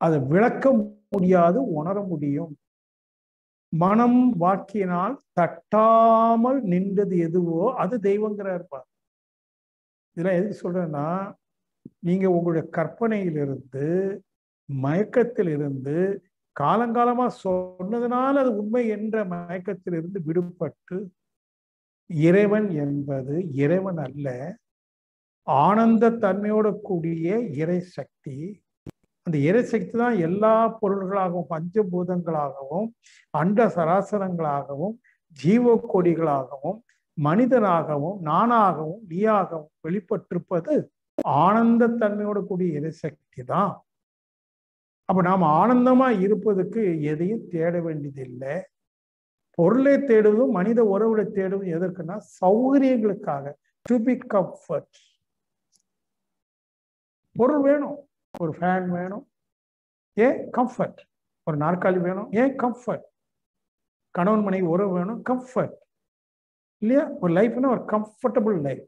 அதை விளக்க முடியாது, உணர முடியும். மனம் வாக்கினால் தட்டாமல் நின்றது எதுவோ அது தெய்வங்கிறார். இதெல்லாம் எதுக்கு சொல்றேன்னா, நீங்க உங்களுடைய கற்பனையிலிருந்து, மயக்கத்திலிருந்து, காலங்காலமா சொன்னதுனால அது உண்மை என்ற மயக்கத்திலிருந்து விடுபட்டு, இறைவன் என்பது இறைவன் அல்ல, ஆனந்த தன்மையோட கூடிய இறை சக்தி. அந்த இறை சக்தி தான் எல்லா பொருள்களாகவும், பஞ்சபூதங்களாகவும், அண்ட சராசரங்களாகவும், ஜீவ கொடிகளாகவும், மனிதனாகவும், நானாகவும், நீயாகவும் வெளிப்பட்டிருப்பது ஆனந்த தன்மையோட கூடிய இறை சக்தி தான். அப்ப நாம் ஆனந்தமா இருப்பதற்கு எதையும் தேட வேண்டியதில்லை. பொருளை தேடுவதும் மனித உறவுகளை தேடுவதும் எதற்குன்னா சௌகரியங்களுக்காக. To be comfort. பொருள் வேணும், ஒரு ஃபேன் வேணும், ஏன் கம்ஃபர்ட். ஒரு நாற்காலி வேணும், ஏன் கம்ஃபர்ட். கணவன் மனைவி உறவு வேணும், கம்ஃபர்ட் இல்லையா? ஒரு லைஃப்னா ஒரு கம்ஃபர்டபுள் லைஃப்.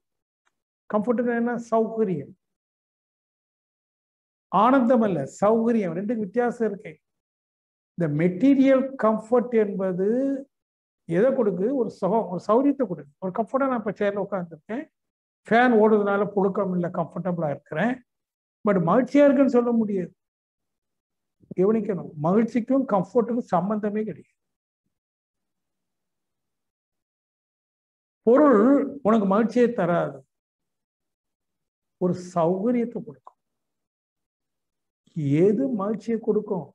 கம்ஃபர்ட் என்ன? சௌகரியம். ஆனந்தம் அல்ல, சௌகரியம். ரெண்டுக்கு வித்தியாசம் இருக்கு. இந்த மெட்டீரியல் கம்ஃபர்ட் என்பது எதை கொடுக்கு? ஒரு சௌகரியத்தை கொடுக்கு. ஒரு கம்ஃபர்டா நான் இப்போ சேர்ல உட்காந்துருக்கேன், ஃபேன் ஓடுறதுனால புழுக்கம் இல்லை, கம்ஃபர்டபுளா இருக்கிறேன். பட் மகிழ்ச்சியா இருக்குன்னு சொல்ல முடியாது. கவனிக்கணும், மகிழ்ச்சிக்கும் கம்ஃபர்ட்டுக்கும் சம்பந்தமே கிடையாது. பொருள் உனக்கு மகிழ்ச்சியை தராது, ஒரு சௌகரியத்தை கொடுக்கும். எது மகிழ்ச்சியை கொடுக்கும்?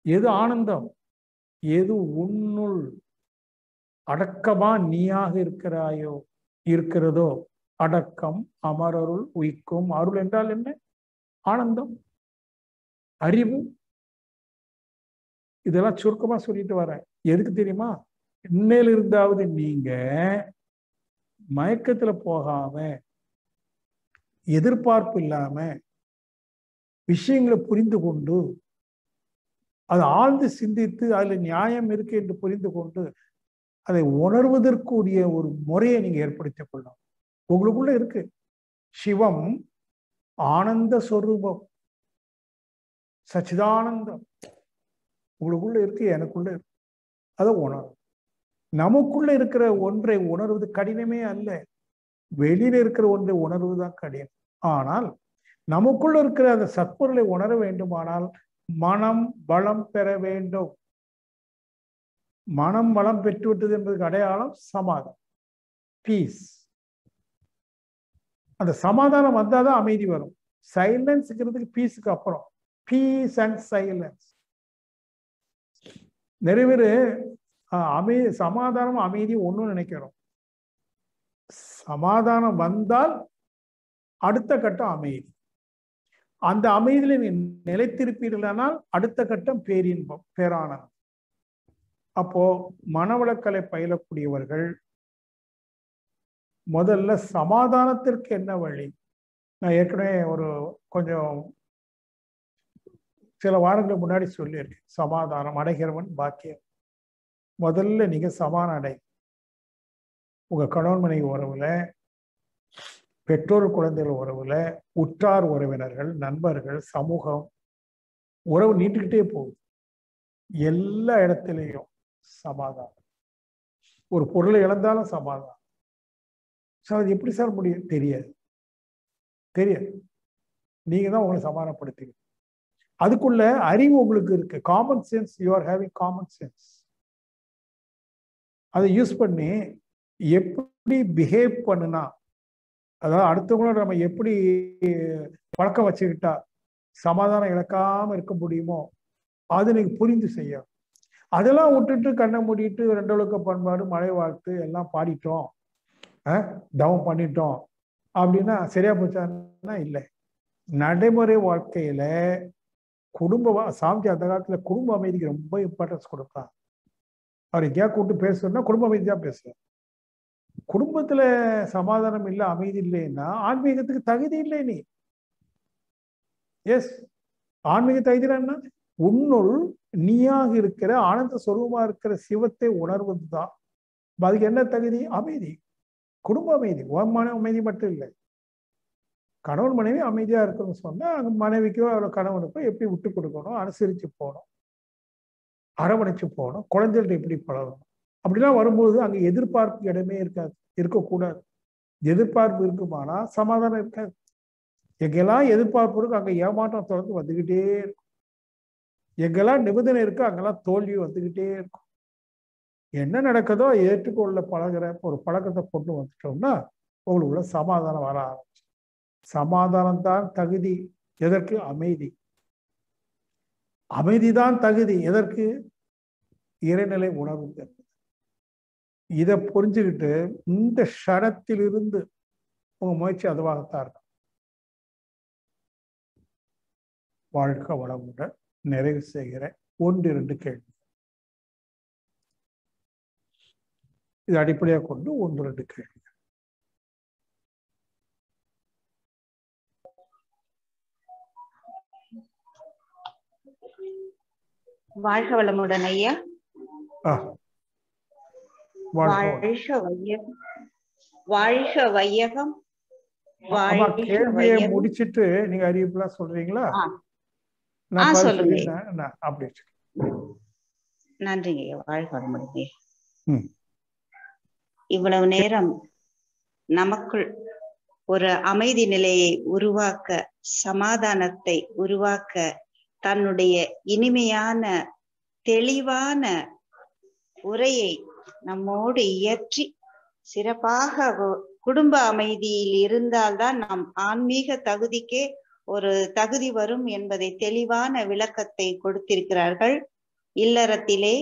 எது ஆனந்தம்? எது உன்னுள் அடக்கமா நீயாக இருக்கிறதோ. அடக்கம், அமரருள் உயிக்கும். அருள் என்றால் என்ன? ஆனந்தம், அறிவு. இதெல்லாம் சுருக்கமா சொல்லிட்டு வரேன். எதுக்கு தெரியுமா? இன்னையில இருந்தாவது நீங்க மயக்கத்துல போகாம, எதிர்பார்ப்பு இல்லாம விஷயங்களை புரிந்து கொண்டு, அதை ஆழ்ந்து சிந்தித்து அதுல நியாயம் இருக்கு என்று புரிந்து கொண்டு அதை உணர்வதற்குரிய ஒரு முறையை நீங்க ஏற்படுத்திக் கொள்ளலாம். உங்களுக்குள்ள இருக்கு. சிவம் ஆனந்த சொரூபம், சச்சிதானந்தம் உங்களுக்குள்ள இருக்கு, எனக்குள்ள இருக்கு. அதை உணரும். நமக்குள்ள இருக்கிற ஒன்றை உணர்வது கடினமே அல்ல, வெளியில இருக்கிற ஒன்றை உணர்வதுதான் கடினம். ஆனால் நமக்குள்ள இருக்கிற அந்த சத்பொருளை உணர வேண்டுமானால் மனம் வளம் பெற வேண்டும். மனம் வளம் பெற்றுவிட்டது என்பதற்கு அடையாளம் சமாதானம், பீஸ். அந்த சமாதானம் வந்தாதான் அமைதி வரும். சைலன்ஸ்ங்கிறதுக்கு பீஸுக்கு அப்புறம் பீஸ் அண்ட் சைலன்ஸ். நிறைய பேரு சமாதானம் அமைதி ஒண்ணும் நினைக்கிறோம். சமாதானம் வந்தால் அடுத்த கட்டம் அமைதி. அந்த அமைதியில நீ நிலைத்திருப்பீர்களானால் அடுத்த கட்டம் பேரின்பம், பேரானந்தம். அப்போ மனவளக்கலை பயிலக்கூடியவர்கள் முதல்ல சமாதானத்திற்கு என்ன வழி? நான் ஏற்கனவே கொஞ்சம் சில வாரங்களுக்கு முன்னாடி சொல்லியிருக்கேன். சமாதானம் அடைகிறவன் பாக்கியம். முதல்ல நீங்க சமாதானம் அடை. உங்க கணவன் மனைவி உறவுல, பெற்றோர் குழந்தைகள் உறவுல, உற்றார் உறவினர்கள், நண்பர்கள், சமூகம், உறவு நீட்டுக்கிட்டே போகுது. எல்லா இடத்துலையும் சமாதானம். ஒரு பொருளை இழந்தாலும் சமாதானம். சார் அது எப்படி சார் முடியும்? தெரியாது. நீங்க தான் உங்களை சமாதானப்படுத்திக்கணும். அதுக்குள்ள அறிவு உங்களுக்கு இருக்கு. Common sense. You are having common sense. அதை யூஸ் பண்ணி எப்படி பிஹேவ் பண்ணுனா, அதாவது அடுத்தவங்களோட நம்ம எப்படி பழக்கம் வச்சுக்கிட்டா சமாதானம் இழக்காம இருக்க முடியுமோ அது நீங்க புரிந்து செய்ய. அதெல்லாம் விட்டுட்டு கண்ணை மூடிட்டு ரெண்டொழுக்க பண்பாடு, மழை வாழ்த்து எல்லாம் பாடிட்டோம், தவம் பண்ணிட்டோம் அப்படின்னா சரியா போச்சான்னா இல்லை. நடைமுறை வாழ்க்கையில சாமிஜி அந்த காலத்துல குடும்ப அமைதிக்கு ரொம்ப இம்பார்ட்டன்ஸ் கொடுப்பாங்க. அவர் எங்கேயா கூப்பிட்டு பேசணும்னா குடும்ப அமைதியா பேசுவார். குடும்பத்துல சமாதானம் இல்லை, அமைதி இல்லைன்னா ஆன்மீகத்துக்கு தகுதி இல்லை. நீ எஸ் ஆன்மீக தகுதினா உன்னுள் நீயாக இருக்கிற ஆனந்த சொரூபமா இருக்கிற சிவத்தை உணர்வதுதான். அதுக்கு என்ன தகுதி? அமைதி, குடும்ப அமைதி. மன அமைதி மட்டும் இல்லை, கணவன் மனைவி அமைதியா இருக்கணும்னு சொன்னா அந்த மனைவிக்கோ கணவனுக்கோ எப்படி விட்டு கொடுக்கணும், அனுசரிச்சு போகணும், அரவணைச்சு போகணும், குழந்தைகள்ட்ட எப்படி பழகணும். அப்படிலாம் வரும்போது அங்க எதிர்பார்ப்பு இடமே இருக்காது, இருக்கக்கூடாது. எதிர்பார்ப்பு இருக்குமானா சமாதானம் இருக்காது. எங்கெல்லாம் எதிர்பார்ப்பு இருக்கு அங்க ஏமாற்றம் தொடர்ந்து வந்துகிட்டே இருக்கும். எங்கெல்லாம் நிபந்தனை இருக்கு அங்கெல்லாம் தோல்வி வந்துகிட்டே இருக்கும். என்ன நடக்குதோ ஏற்றுக்கொள்ள பழகிற ஒரு பழக்கத்தை கொண்டு வந்துட்டோம்னா உங்களுக்குள்ள சமாதானம் வர ஆரம்பிச்சு. சமாதானம் தான் தகுதி. எதற்கு? அமைதி. அமைதிதான் தகுதி. எதற்கு? இறைநிலை உணர்வு. இதை புரிஞ்சுக்கிட்டு இந்த ஷடத்திலிருந்து உங்க முயற்சி அதுவாகத்தான் இருக்கும். வாழ்க வளமுடன். நிறைவு செய்கிற 1-2 கேள்வி. இது அடிப்படையாக கொண்டு 1-2 கேள்வி. வாழ்க வளமுடன் ஐயா. வாழ்க வையகம். கேள்வியை முடிச்சிட்டு நீங்க அறிவிப்புலாம் சொல்றீங்களா? சொல்லுங்க. அப்படி நன்றிங்க ஐயா. வாழ்க வளமுடன். இவ்வளவு நேரம் நமக்குள் ஒரு அமைதி நிலையை உருவாக்க, சமாதானத்தை உருவாக்க தன்னுடைய இனிமையான தெளிவான உரையை நம்மோடு இயற்றி சிறப்பாக குடும்ப அமைதியில் இருந்தால்தான் நம் ஆன்மீக தகுதிக்கே ஒரு தகுதி வரும் என்பதை தெளிவான விளக்கத்தை கொடுத்திருக்கிறார்கள். இல்லறத்திலே,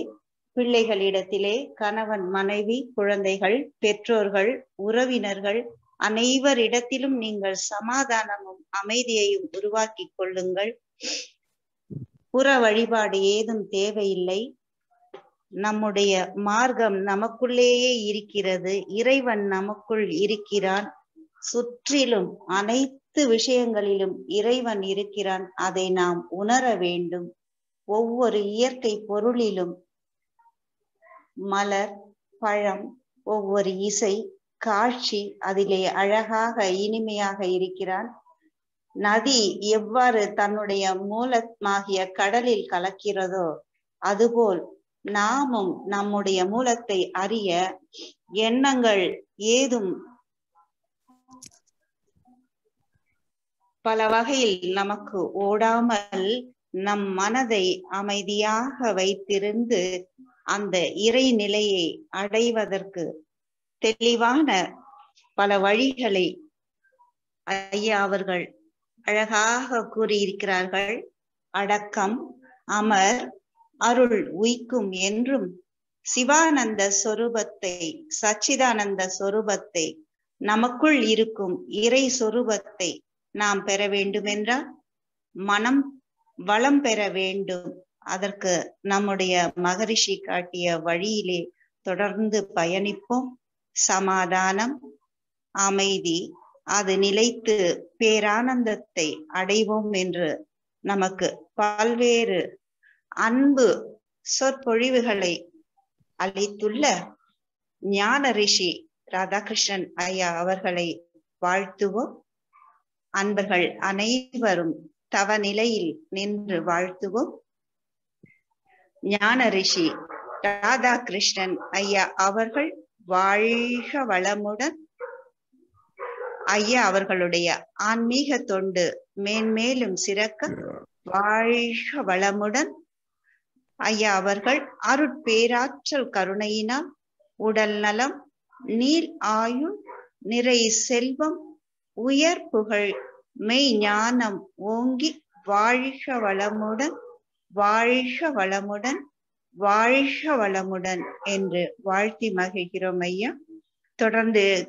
பிள்ளைகளிடத்திலே, கணவன் மனைவி, குழந்தைகள், பெற்றோர்கள், உறவினர்கள் அனைவரிடத்திலும் நீங்கள் சமாதானமும் அமைதியையும் உருவாக்கி கொள்ளுங்கள். புற வழிபாடு ஏதும் தேவையில்லை. நம்முடைய மார்க்கம் நமக்குள்ளேயே இருக்கிறது. இறைவன் நமக்குள் இருக்கிறான். சுற்றிலும் அனைத்து விஷயங்களிலும் இறைவன் இருக்கிறான். அதை நாம் உணர வேண்டும். ஒவ்வொரு இயற்கை பொருளிலும் மலர், பழம், ஒவ்வொரு இசை, காட்சி அதிலே அழகாக இனிமையாக இருக்கிறான். நதி எவ்வாறு தன்னுடைய மூலமாகிய கடலில் கலக்கிறதோ அதுபோல் நாமும் நம்முடைய மூலத்தை அறிய எண்ணங்கள் ஏதும் பல வகையில் நமக்கு ஓடாமல் நம் மனதை அமைதியாக வைத்திருந்து அந்த இறை நிலையை அடைவதற்கு தெளிவான பல வழிகளை ஐயா அவர்கள் அழகாக கூறியிருக்கிறார்கள். அடக்கம், அமர், அருள் உய்க்கும் என்றும் சிவானந்த சொரூபத்தை, சச்சிதானந்த சொரூபத்தை, நமக்குள் இருக்கும் இறை சொரூபத்தை நாம் பெற வேண்டுமென்றால் மனம் வளம் பெற வேண்டும். அதற்கு நம்முடைய மகரிஷி காட்டிய வழியிலே தொடர்ந்து பயணிப்போம். சமாதானம், அமைதி, அது நிலைத்து பேரானந்தத்தை அடைவோம் என்று நமக்கு பல்வேறு அன்பு சொற்பொழிவுகளை அளித்துள்ள ஞான ரிஷி ராதாகிருஷ்ணன் ஐயா அவர்களை வாழ்த்துவோம். அன்பர்கள் அனைவரும் தவ நிலையில் நின்று வாழ்த்துவோம். ஞான ரிஷி ராதாகிருஷ்ணன் ஐயா அவர்கள் வாழ்க வளமுடன். ஐயா அவர்களுடைய ஆன்மீக தொண்டு மேன்மேலும் சிறக்க வாழ்க வளமுடன். ஐயா அவர்கள் அருட்பேராற்றல் கருணையினால் உடல் நலம், நீள் ஆயுள், நிறை செல்வம், உயர் புகழ், மெய் ஞானம் ஓங்கி வாழ்க வளமுடன், வாழ்க வளமுடன், வாழ்க வளமுடன் என்று வாழ்த்தி மகிழ்கிறோம் ஐயா. தொடர்ந்து